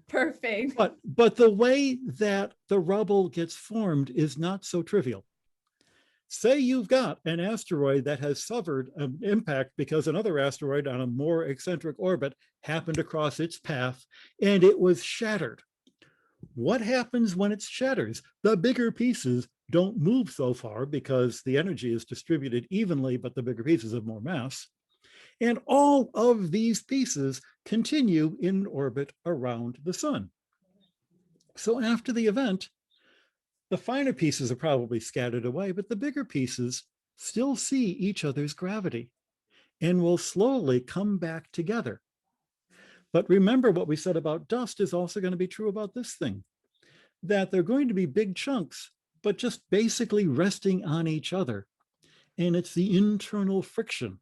Perfect. But the way that the rubble gets formed is not so trivial. Say you've got an asteroid that has suffered an impact because another asteroid on a more eccentric orbit happened across its path and it was shattered. What happens when it shatters? The bigger pieces don't move so far because the energy is distributed evenly, but the bigger pieces have more mass. And all of these pieces continue in orbit around the sun. So after the event, the finer pieces are probably scattered away, but the bigger pieces still see each other's gravity and will slowly come back together. But remember, what we said about dust is also going to be true about this thing, that they're going to be big chunks, but just basically resting on each other. And it's the internal friction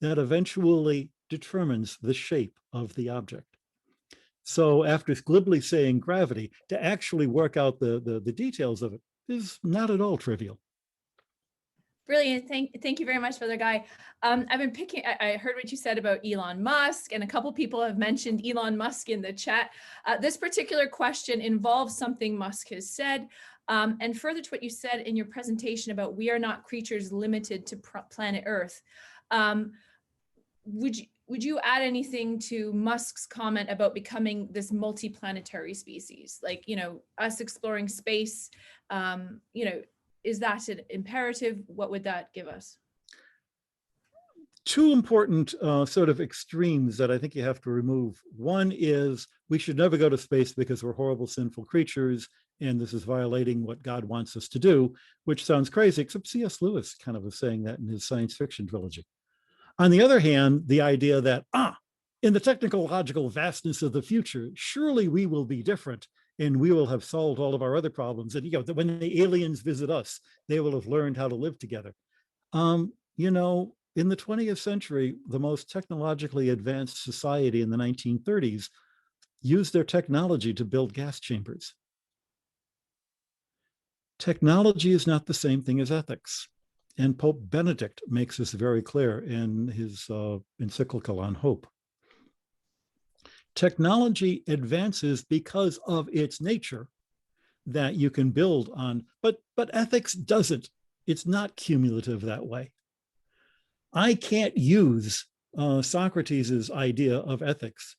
that eventually determines the shape of the object. So after glibly saying gravity, to actually work out the details of it is not at all trivial. Brilliant. Thank you very much, Brother Guy. I heard what you said about Elon Musk, and a couple people have mentioned Elon Musk in the chat. This particular question involves something Musk has said. And further to what you said in your presentation about we are not creatures limited to planet Earth. Would you add anything to Musk's comment about becoming this multiplanetary species? Us exploring space, is that an imperative? What would that give us? Two important sort of extremes that I think you have to remove. One is we should never go to space because we're horrible, sinful creatures, and this is violating what God wants us to do, which sounds crazy, except C.S. Lewis kind of was saying that in his science fiction trilogy. On the other hand, the idea that, in the technological vastness of the future, surely we will be different and we will have solved all of our other problems. And when the aliens visit us, they will have learned how to live together. In the 20th century, the most technologically advanced society in the 1930s used their technology to build gas chambers. Technology is not the same thing as ethics. And Pope Benedict makes this very clear in his encyclical on hope. Technology advances because of its nature that you can build on, but ethics doesn't. It's not cumulative that way. I can't use Socrates' idea of ethics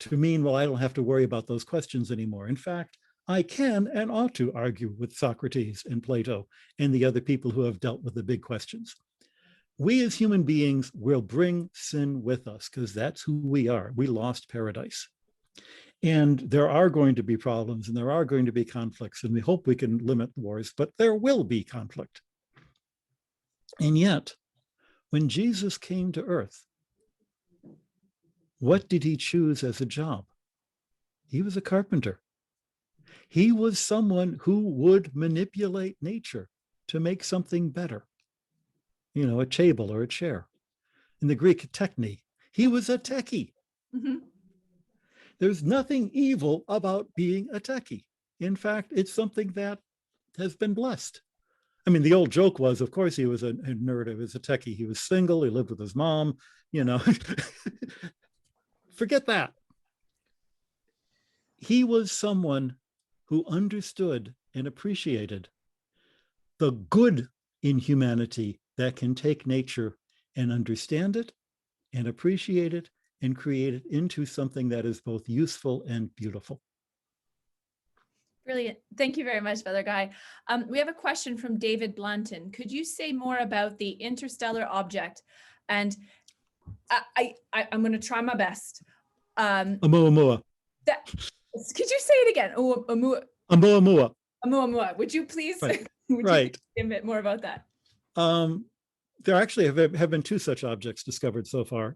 to mean, well, I don't have to worry about those questions anymore. In fact, I can and ought to argue with Socrates and Plato and the other people who have dealt with the big questions. We as human beings will bring sin with us because that's who we are. We lost paradise. And there are going to be problems and there are going to be conflicts, and we hope we can limit wars, but there will be conflict. And yet, when Jesus came to earth, what did he choose as a job? He was a carpenter. He was someone who would manipulate nature to make something better. A table or a chair. In the Greek, techne. He was a techie. Mm-hmm. There's nothing evil about being a techie. In fact, it's something that has been blessed. I mean, the old joke was, of course, he was a nerd. He was a techie. He was single. He lived with his mom, Forget that. He was someone who understood and appreciated the good in humanity that can take nature and understand it and appreciate it and create it into something that is both useful and beautiful. Brilliant. Thank you very much, Brother Guy. We have a question from David Blunton. Could you say more about the interstellar object? And I'm going to try my best. Oumuamua. Could you say it again? Oumuamua. Oumuamua. Would you please Right. would Right. you say a bit more about that? There actually have been two such objects discovered so far.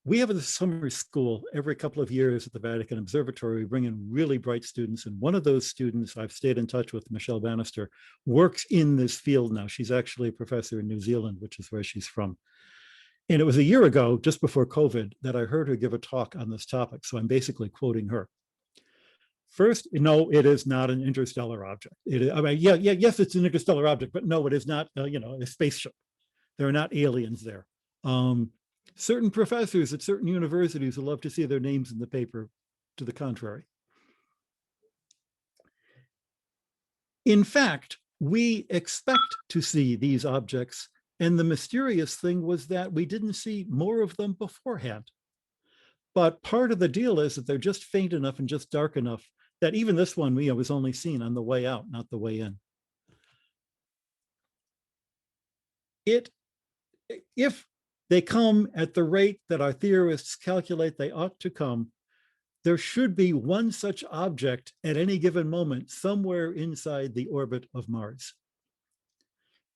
We have a summer school every couple of years at the Vatican Observatory. We bring in really bright students, and one of those students, I've stayed in touch with, Michelle Bannister, works in this field now. She's actually a professor in New Zealand, which is where she's from. And it was a year ago, just before COVID, that I heard her give a talk on this topic. So I'm basically quoting her. First, no, it is not an interstellar object. Yes, it's an interstellar object, but no, it is not, a spaceship. There are not aliens there. Certain professors at certain universities will love to see their names in the paper to the contrary. In fact, we expect to see these objects, and the mysterious thing was that we didn't see more of them beforehand. But part of the deal is that they're just faint enough and just dark enough that even this one was only seen on the way out, not the way in. If they come at the rate that our theorists calculate they ought to come, there should be one such object at any given moment somewhere inside the orbit of Mars.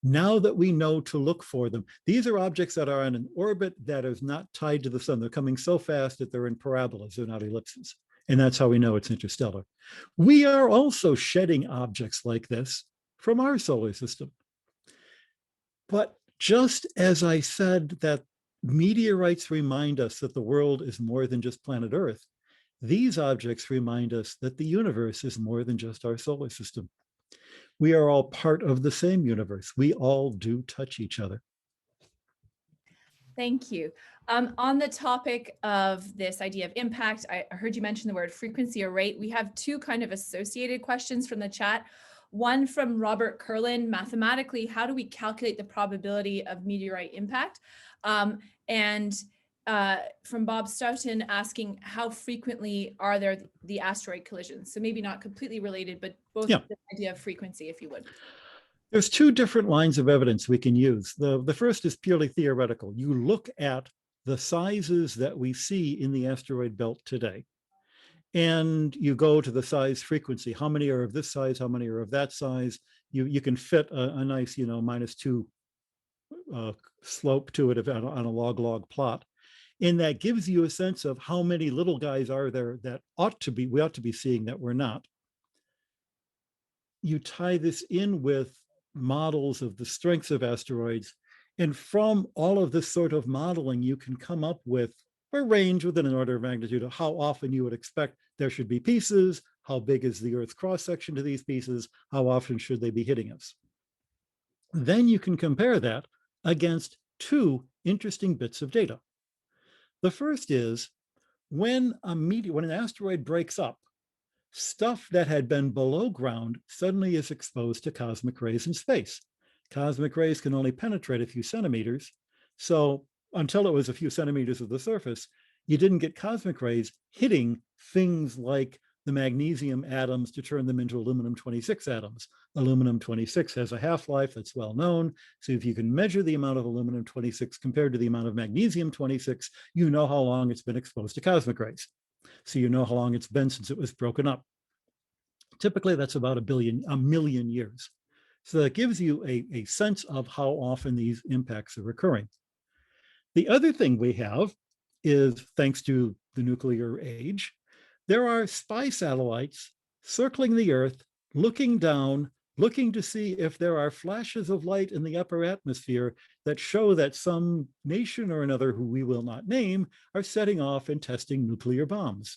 Now that we know to look for them, these are objects that are on an orbit that is not tied to the sun. They're coming so fast that they're in parabolas, they're not ellipses. And that's how we know it's interstellar. We are also shedding objects like this from our solar system. But just as I said that meteorites remind us that the world is more than just planet Earth, these objects remind us that the universe is more than just our solar system. We are all part of the same universe. We all do touch each other. Thank you. On the topic of this idea of impact, I heard you mention the word frequency or rate. We have two kind of associated questions from the chat. One from Robert Curlin: mathematically, how do we calculate the probability of meteorite impact? And from Bob Stoughton asking, how frequently are there the asteroid collisions? So maybe not completely related, but both the idea of frequency, if you would. There's two different lines of evidence we can use. The first is purely theoretical. You look at the sizes that we see in the asteroid belt today, and you go to the size frequency. How many are of this size? How many are of that size? You can fit a nice, -2 slope to it on a log plot. And that gives you a sense of how many little guys are there that we ought to be seeing that we're not. You tie this in with models of the strengths of asteroids. And from all of this sort of modeling, you can come up with a range within an order of magnitude of how often you would expect there should be pieces, how big is the Earth's cross-section to these pieces, how often should they be hitting us. Then you can compare that against two interesting bits of data. The first is when an asteroid breaks up, stuff that had been below ground suddenly is exposed to cosmic rays in space. Cosmic rays can only penetrate a few centimeters. So until it was a few centimeters of the surface, you didn't get cosmic rays hitting things like the magnesium atoms to turn them into aluminum-26 atoms. Aluminum-26 has a half-life that's well known. So if you can measure the amount of aluminum-26 compared to the amount of magnesium-26, you know how long it's been exposed to cosmic rays. So you know how long it's been since it was broken up. Typically, that's about a million years. So that gives you a sense of how often these impacts are occurring. The other thing we have is, thanks to the nuclear age, there are spy satellites circling the Earth, looking down, looking to see if there are flashes of light in the upper atmosphere that show that some nation or another, who we will not name, are setting off and testing nuclear bombs.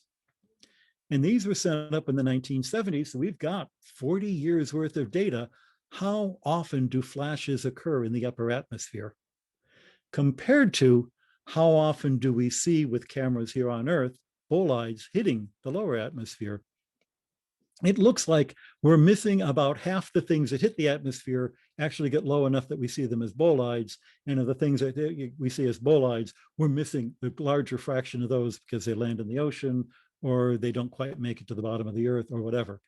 And these were set up in the 1970s, so we've got 40 years worth of data. How often do flashes occur in the upper atmosphere? Compared to How often do we see with cameras here on Earth bolides hitting the lower atmosphere? It looks like we're missing about half the things that hit the atmosphere actually get low enough that we see them as bolides. And of the things that we see as bolides, we're missing the larger fraction of those because they land in the ocean or they don't quite make it to the bottom of the Earth or whatever.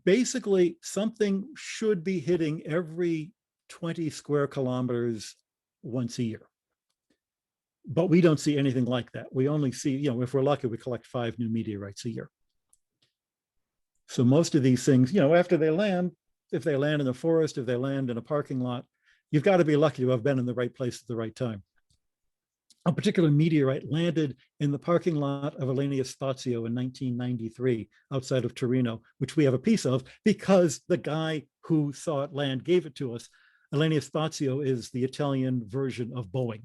Basically, something should be hitting every 20 square kilometers once a year. But we don't see anything like that. We only see, if we're lucky, we collect 5 new meteorites a year. So most of these things, after they land, if they land in the forest, if they land in a parking lot, you've got to be lucky to have been in the right place at the right time. A particular meteorite landed in the parking lot of Alenia Spazio in 1993 outside of Torino, which we have a piece of because the guy who saw it land gave it to us. Alenia Spazio is the Italian version of Boeing.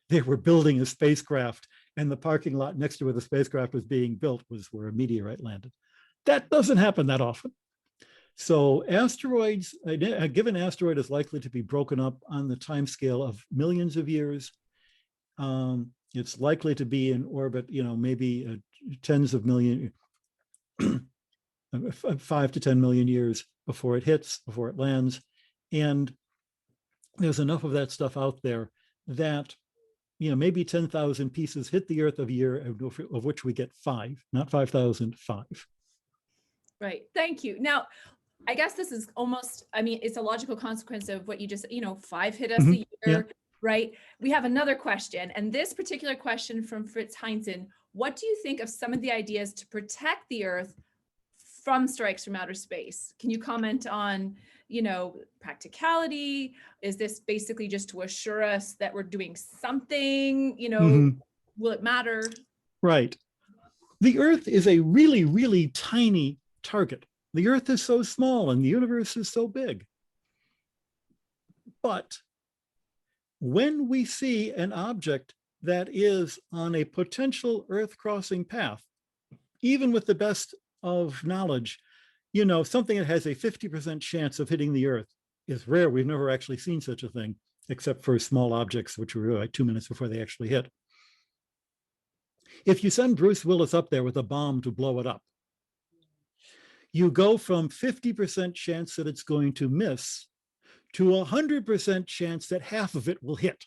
They were building a spacecraft, and the parking lot next to where the spacecraft was being built was where a meteorite landed. That doesn't happen that often. So asteroids, a given asteroid is likely to be broken up on the timescale of millions of years. It's likely to be in orbit, maybe tens of million, 5 to 10 million years before it hits, before it lands. And there's enough of that stuff out there that, maybe 10,000 pieces hit the Earth a year, of which we get 5, not 5,000, 5. Right. Thank you. Now, I guess this is almost, it's a logical consequence of what you just, 5 hit us a year, Yeah. right? We have another question, and this particular question from Fritz Heinzen: what do you think of some of the ideas to protect the Earth from strikes from outer space? Can you comment on, practicality? Is this basically just to assure us that we're doing something? Will it matter? Right. The Earth is a really, really tiny target. The Earth is so small and the universe is so big. But when we see an object that is on a potential Earth-crossing path, even with the best of knowledge, something that has a 50% chance of hitting the Earth is rare. We've never actually seen such a thing, except for small objects, which were like 2 minutes before they actually hit. If you send Bruce Willis up there with a bomb to blow it up, you go from 50% chance that it's going to miss to 100% chance that half of it will hit.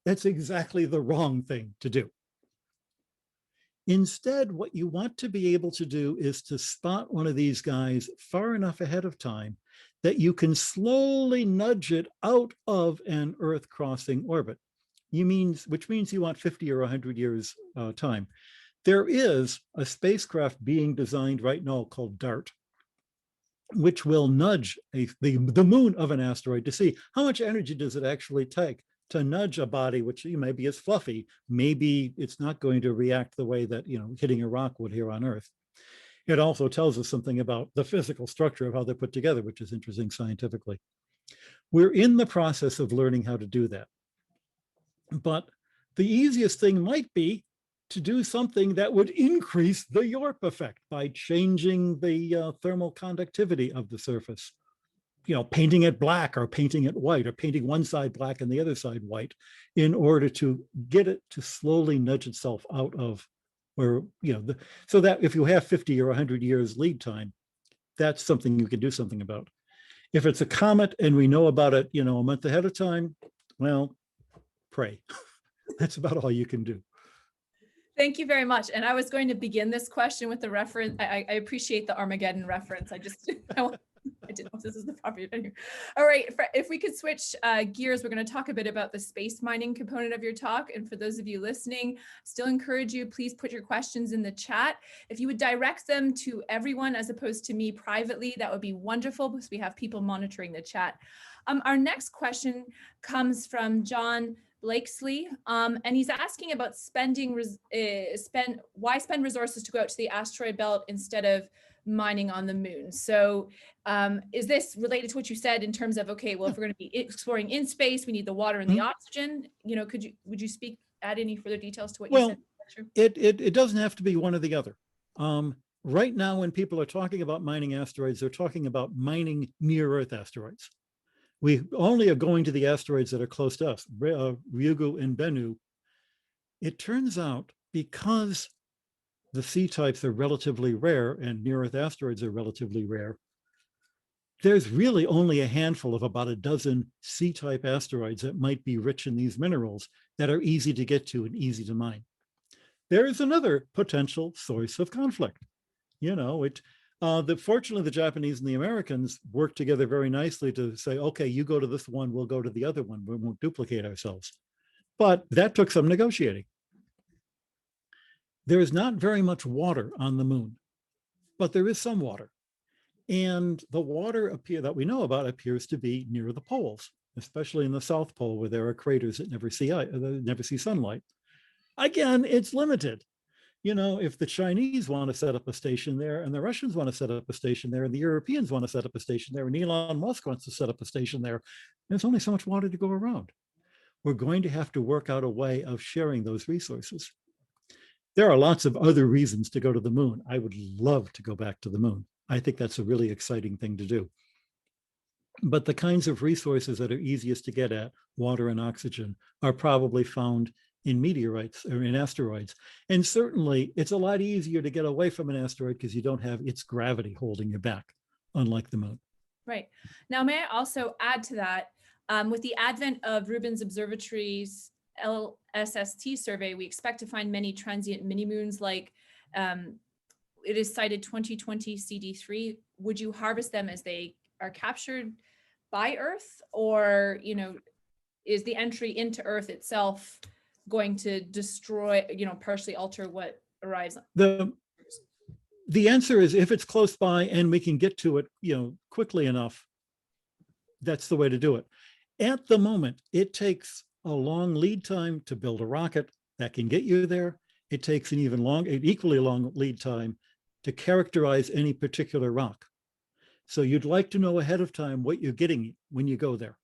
That's exactly the wrong thing to do. Instead, what you want to be able to do is to spot one of these guys far enough ahead of time that you can slowly nudge it out of an Earth-crossing orbit. Which means you want 50 or 100 years time. There is a spacecraft being designed right now called DART, which will nudge the moon of an asteroid to see how much energy does it actually take to nudge a body, which maybe is fluffy, maybe it's not going to react the way that hitting a rock would here on Earth. It also tells us something about the physical structure of how they're put together, which is interesting scientifically. We're in the process of learning how to do that. But the easiest thing might be to do something that would increase the Yorp effect by changing the thermal conductivity of the surface. Painting it black or painting it white or painting one side black and the other side white in order to get it to slowly nudge itself out of where, so that if you have 50 or 100 years lead time, that's something you can do something about. If it's a comet and we know about it, a month ahead of time, well, pray. That's about all you can do. Thank you very much. And I was going to begin this question with the reference. I appreciate the Armageddon reference. I didn't know if this is the proper venue. All right, if we could switch gears, we're going to talk a bit about the space mining component of your talk. And for those of you listening, still encourage you, please put your questions in the chat. If you would direct them to everyone as opposed to me privately, that would be wonderful because we have people monitoring the chat. Our next question comes from John Blakesley, and he's asking about why spend resources to go out to the asteroid belt instead of mining on the moon. So is this related to what you said in terms of, okay, well, if we're going to be exploring in space, we need the water and the oxygen, would you add any further details to what you said? It doesn't have to be one or the other. Right now, when people are talking about mining asteroids, they're talking about mining near Earth asteroids. We only are going to the asteroids that are close to us, Ryugu and Bennu. It turns out because the C types are relatively rare and near-Earth asteroids are relatively rare, there's really only a handful of about a dozen C-type asteroids that might be rich in these minerals that are easy to get to and easy to mine. There is another potential source of conflict. Fortunately, the Japanese and the Americans work together very nicely to say, okay, you go to this one, we'll go to the other one. We won't duplicate ourselves. But that took some negotiating. There is not very much water on the moon, but there is some water. And the water that we know about appears to be near the poles, especially in the South Pole, where there are craters that never see sunlight. Again, it's limited. If the Chinese want to set up a station there, and the Russians want to set up a station there, and the Europeans want to set up a station there, and Elon Musk wants to set up a station there, there's only so much water to go around. We're going to have to work out a way of sharing those resources. There are lots of other reasons to go to the moon. I would love to go back to the moon. I think that's a really exciting thing to do. But the kinds of resources that are easiest to get at, water and oxygen, are probably found in meteorites or in asteroids. And certainly it's a lot easier to get away from an asteroid because you don't have its gravity holding you back, unlike the moon. Right. Now, may I also add to that, with the advent of Rubin's Observatory's LSST survey, we expect to find many transient mini-moons like it is cited 2020 CD3. Would you harvest them as they are captured by Earth, or, is the entry into Earth itself going to destroy, partially alter what arrives? The answer is, if it's close by and we can get to it, quickly enough, that's the way to do it. At the moment, it takes a long lead time to build a rocket that can get you there. It takes an equally long lead time to characterize any particular rock. So you'd like to know ahead of time what you're getting when you go there.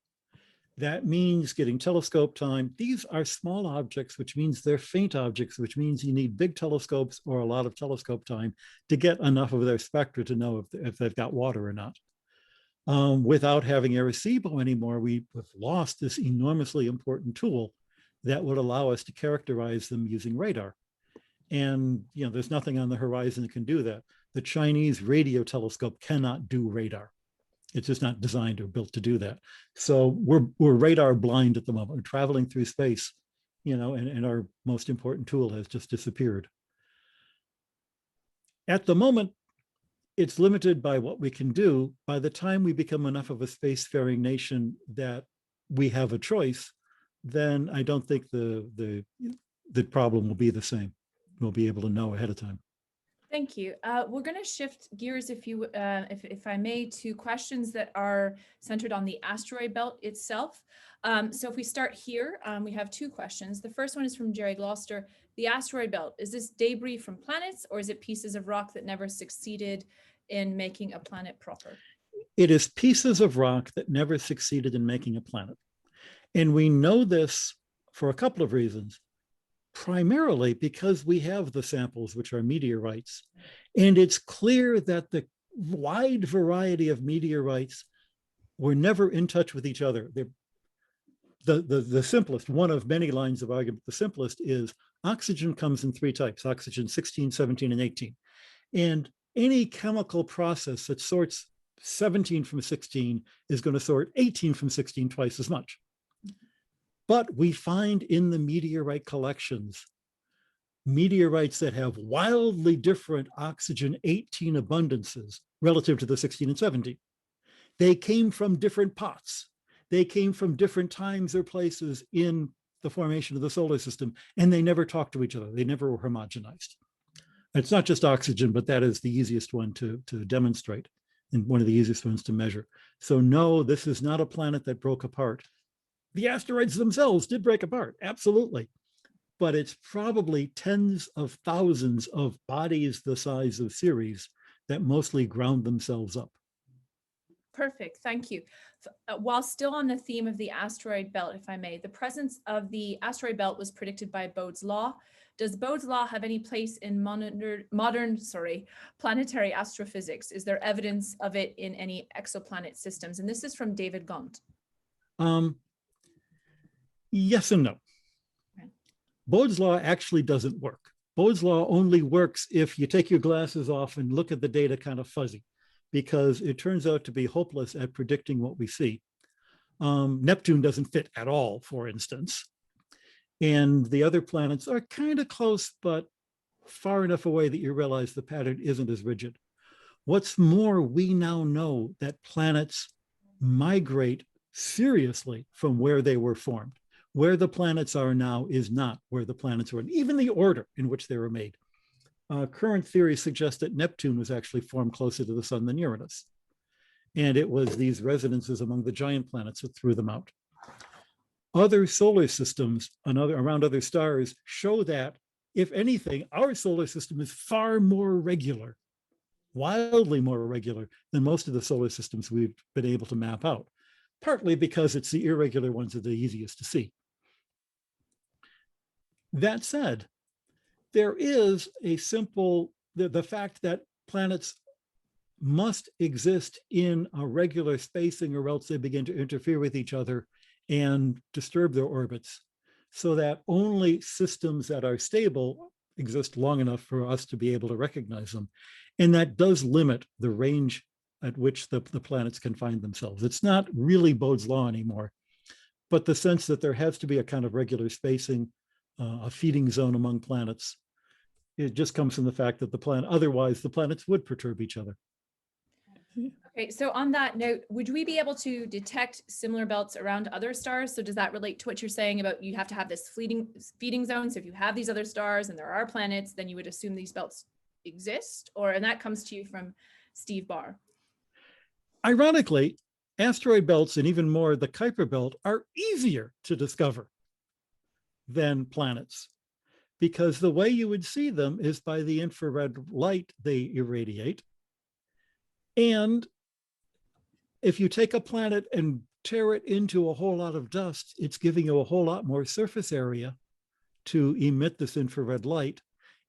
That means getting telescope time. These are small objects, which means they're faint objects, which means you need big telescopes or a lot of telescope time to get enough of their spectra to know if they've got water or not. Without having Arecibo anymore, we've lost this enormously important tool that would allow us to characterize them using radar. And there's nothing on the horizon that can do that. The Chinese radio telescope cannot do radar. It's just not designed or built to do that. So we're radar blind at the moment. We're traveling through space, and our most important tool has just disappeared. At the moment, it's limited by what we can do. By the time we become enough of a spacefaring nation that we have a choice, then I don't think the problem will be the same. We'll be able to know ahead of time. Thank you. We're going to shift gears, if I may, to questions that are centered on the asteroid belt itself. So if we start here, we have two questions. The first one is from Jerry Gloucester. The asteroid belt, is this debris from planets, or is it pieces of rock that never succeeded in making a planet proper? It is pieces of rock that never succeeded in making a planet. And we know this for a couple of reasons. Primarily because we have the samples, which are meteorites. And it's clear that the wide variety of meteorites were never in touch with each other. The simplest, one of many lines of argument, the simplest is oxygen comes in three types: oxygen 16, 17, and 18. And any chemical process that sorts 17 from 16 is going to sort 18 from 16 twice as much. But we find in the meteorite collections meteorites that have wildly different oxygen 18 abundances relative to the 16 and 17. They came from different pots. They came from different times or places in the formation of the solar system, and they never talked to each other. They never were homogenized. It's not just oxygen, but that is the easiest one to demonstrate and one of the easiest ones to measure. So no, this is not a planet that broke apart. The asteroids themselves did break apart, absolutely. But it's probably tens of thousands of bodies the size of Ceres that mostly ground themselves up. Perfect, thank you. While still on the theme of the asteroid belt, if I may, the presence of the asteroid belt was predicted by Bode's law. Does Bode's law have any place in modern planetary astrophysics? Is there evidence of it in any exoplanet systems? And this is from David Gaunt. Yes and no. Okay. Bode's law actually doesn't work. Bode's law only works if you take your glasses off and look at the data kind of fuzzy, because it turns out to be hopeless at predicting what we see. Neptune doesn't fit at all, for instance. And the other planets are kind of close, but far enough away that you realize the pattern isn't as rigid. What's more, we now know that planets migrate seriously from where they were formed. Where the planets are now is not where the planets were, and even the order in which they were made. Current theories suggest that Neptune was actually formed closer to the sun than Uranus. And it was these resonances among the giant planets that threw them out. Other solar systems around other stars show that, if anything, our solar system is far more regular, wildly more regular than most of the solar systems we've been able to map out, partly because it's the irregular ones that are the easiest to see. That said, there is a simple, the fact that planets must exist in a regular spacing or else they begin to interfere with each other and disturb their orbits, so that only systems that are stable exist long enough for us to be able to recognize them. And that does limit the range at which the planets can find themselves. It's not really Bode's law anymore, but the sense that there has to be a kind of regular spacing, a feeding zone among planets, it just comes from the fact that otherwise the planets would perturb each other. Okay, so on that note, would we be able to detect similar belts around other stars? So does that relate to what you're saying about you have to have this feeding zone? So if you have these other stars and there are planets, then you would assume these belts exist? And that comes to you from Steve Barr. Ironically, asteroid belts, and even more the Kuiper belt, are easier to discover than planets, because the way you would see them is by the infrared light they irradiate. And if you take a planet and tear it into a whole lot of dust, it's giving you a whole lot more surface area to emit this infrared light.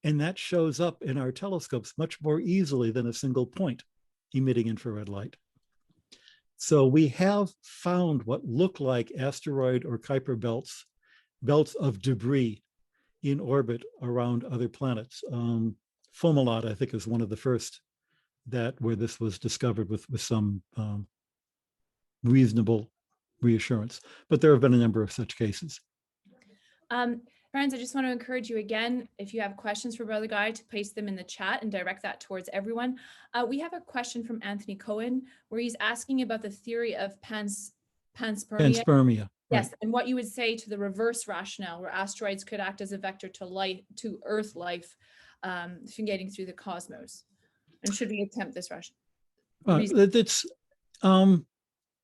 And that shows up in our telescopes much more easily than a single point emitting infrared light. So we have found what look like asteroid or Kuiper belts, belts of debris in orbit around other planets. Fomalhaut, I think, is one of the first where this was discovered with some reasonable reassurance. But there have been a number of such cases. Friends, I just want to encourage you again, if you have questions for Brother Guy, to place them in the chat and direct that towards everyone. We have a question from Anthony Cohen, where he's asking about the theory of panspermia. Panspermia. Yes, right. and what you would say to the reverse rationale, where asteroids could act as a vector to Earth life, getting through the cosmos. And should we attempt this rationale?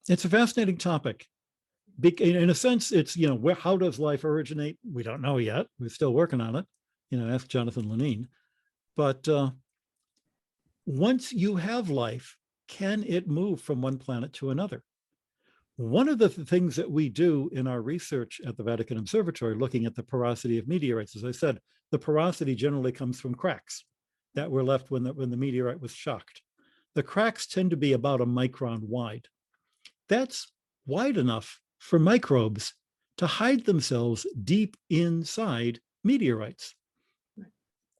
It's a fascinating topic. In a sense, it's, how does life originate? We don't know yet. We're still working on it. Ask Jonathan Lenine. But once you have life, can it move from one planet to another? One of the things that we do in our research at the Vatican Observatory, looking at the porosity of meteorites, as I said, the porosity generally comes from cracks that were left when the meteorite was shocked. The cracks tend to be about a micron wide. That's wide enough for microbes to hide themselves deep inside meteorites.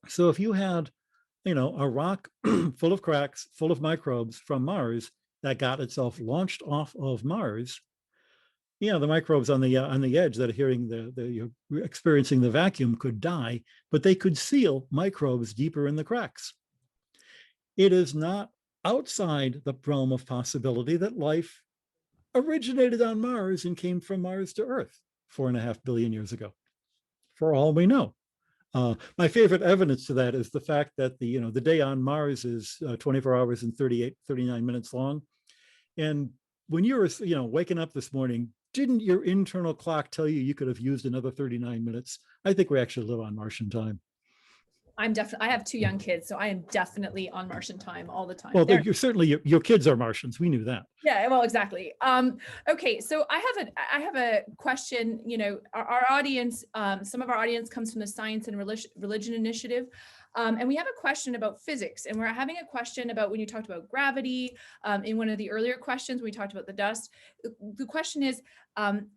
So if you had, a rock full of cracks, full of microbes from Mars that got itself launched off of Mars, the microbes on the edge that are experiencing the vacuum could die, but they could seal microbes deeper in the cracks. It is not outside the realm of possibility that life originated on Mars and came from Mars to Earth 4.5 billion years ago, for all we know. My favorite evidence to that is the fact that the day on Mars is 24 hours and 39 minutes long. And when you were, waking up this morning, didn't your internal clock tell you could have used another 39 minutes? I think we actually live on Martian time. I have 2 young kids, so I am definitely on Martian time all the time. Well, you're certainly, your kids are Martians. We knew that. Yeah, well, exactly. Okay, so I have a question. Our audience, some of our audience comes from the Science and Religion Initiative. And we have a question about physics, and we're having a question about when you talked about gravity in one of the earlier questions, we talked about the dust. The question is,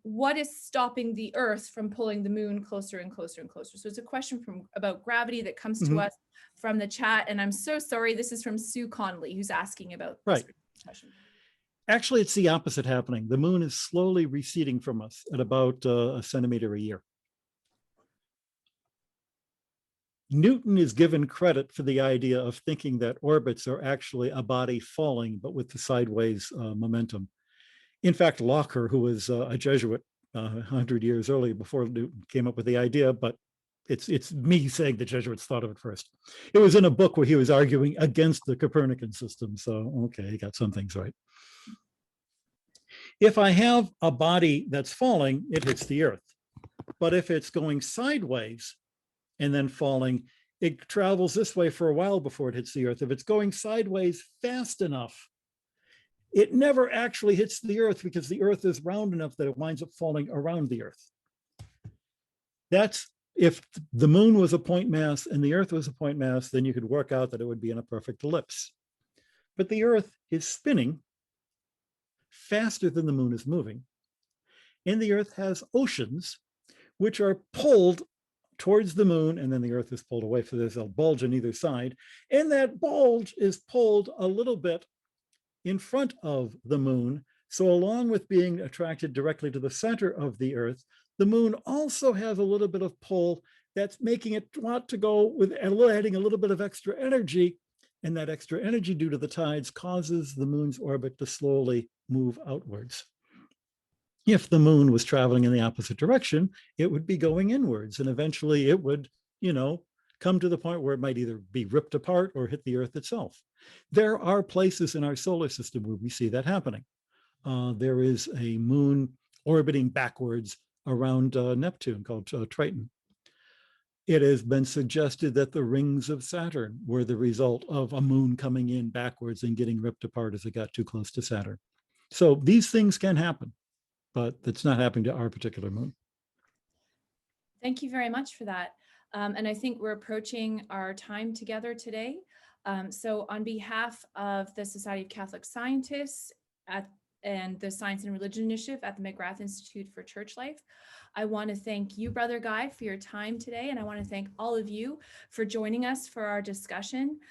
what is stopping the Earth from pulling the moon closer and closer and closer? So it's a question about gravity that comes to us from the chat. And I'm so sorry, this is from Sue Conley, who's asking about this question. Actually, it's the opposite happening. The moon is slowly receding from us at about a centimeter a year. Newton is given credit for the idea of thinking that orbits are actually a body falling, but with the sideways momentum. In fact, Locker, who was a Jesuit 100 years earlier before Newton came up with the idea, but it's me saying the Jesuits thought of it first. It was in a book where he was arguing against the Copernican system. So, okay, he got some things right. If I have a body that's falling, it hits the Earth. But if it's going sideways and then falling, it travels this way for a while before it hits the Earth. If it's going sideways fast enough, it never actually hits the Earth because the Earth is round enough that it winds up falling around the Earth. That's if the moon was a point mass and the Earth was a point mass, then you could work out that it would be in a perfect ellipse. But the Earth is spinning faster than the moon is moving. And the Earth has oceans, which are pulled towards the moon, and then the Earth is pulled away. So there's a bulge on either side. And that bulge is pulled a little bit in front of the moon. So along with being attracted directly to the center of the Earth, the moon also has a little bit of pull that's making it want to go with adding a little bit of extra energy. And that extra energy due to the tides causes the moon's orbit to slowly move outwards. If the moon was traveling in the opposite direction, it would be going inwards, and eventually it would, come to the point where it might either be ripped apart or hit the Earth itself. There are places in our solar system where we see that happening. There is a moon orbiting backwards around Neptune called Triton. It has been suggested that the rings of Saturn were the result of a moon coming in backwards and getting ripped apart as it got too close to Saturn. So these things can happen, but it's not happening to our particular moon. Thank you very much for that. And I think we're approaching our time together today. So on behalf of the Society of Catholic Scientists and the Science and Religion Initiative at the McGrath Institute for Church Life, I want to thank you, Brother Guy, for your time today. And I want to thank all of you for joining us for our discussion.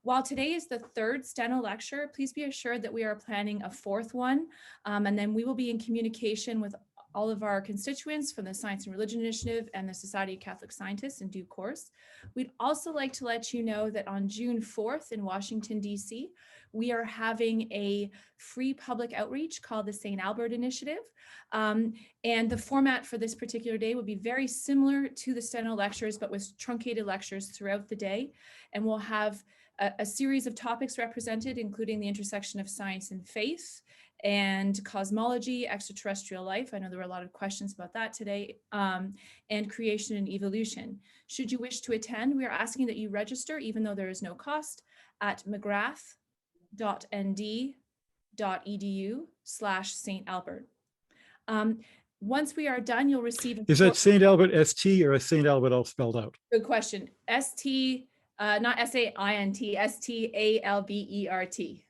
While today is the third Steno lecture, please be assured that we are planning a fourth one. And then we will be in communication with all of our constituents from the Science and Religion Initiative and the Society of Catholic Scientists in due course. We'd also like to let you know that on June 4th in Washington, D.C., we are having a free public outreach called the St. Albert Initiative. And the format for this particular day would be very similar to the Steno lectures, but with truncated lectures throughout the day. And we'll have a series of topics represented, including the intersection of science and faith, and cosmology, extraterrestrial life. I know there were a lot of questions about that today, and creation and evolution. Should you wish to attend, we are asking that you register, even though there is no cost, at mcgrath.nd.edu/St. Albert. Once we are done, you'll receive Is that St. Albert ST or a St. Albert all spelled out? Good question. ST, not SAINT, STALBERT.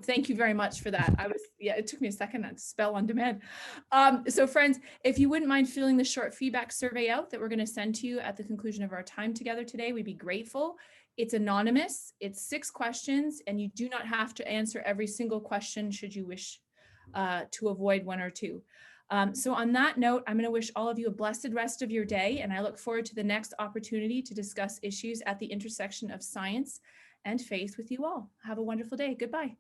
Thank you very much for that. It took me a second to spell on demand. So friends, if you wouldn't mind filling the short feedback survey out that we're going to send to you at the conclusion of our time together today, we'd be grateful. It's anonymous, it's 6 questions, and you do not have to answer every single question should you wish to avoid 1 or 2. So on that note, I'm going to wish all of you a blessed rest of your day, and I look forward to the next opportunity to discuss issues at the intersection of science and faith with you all. Have a wonderful day. Goodbye.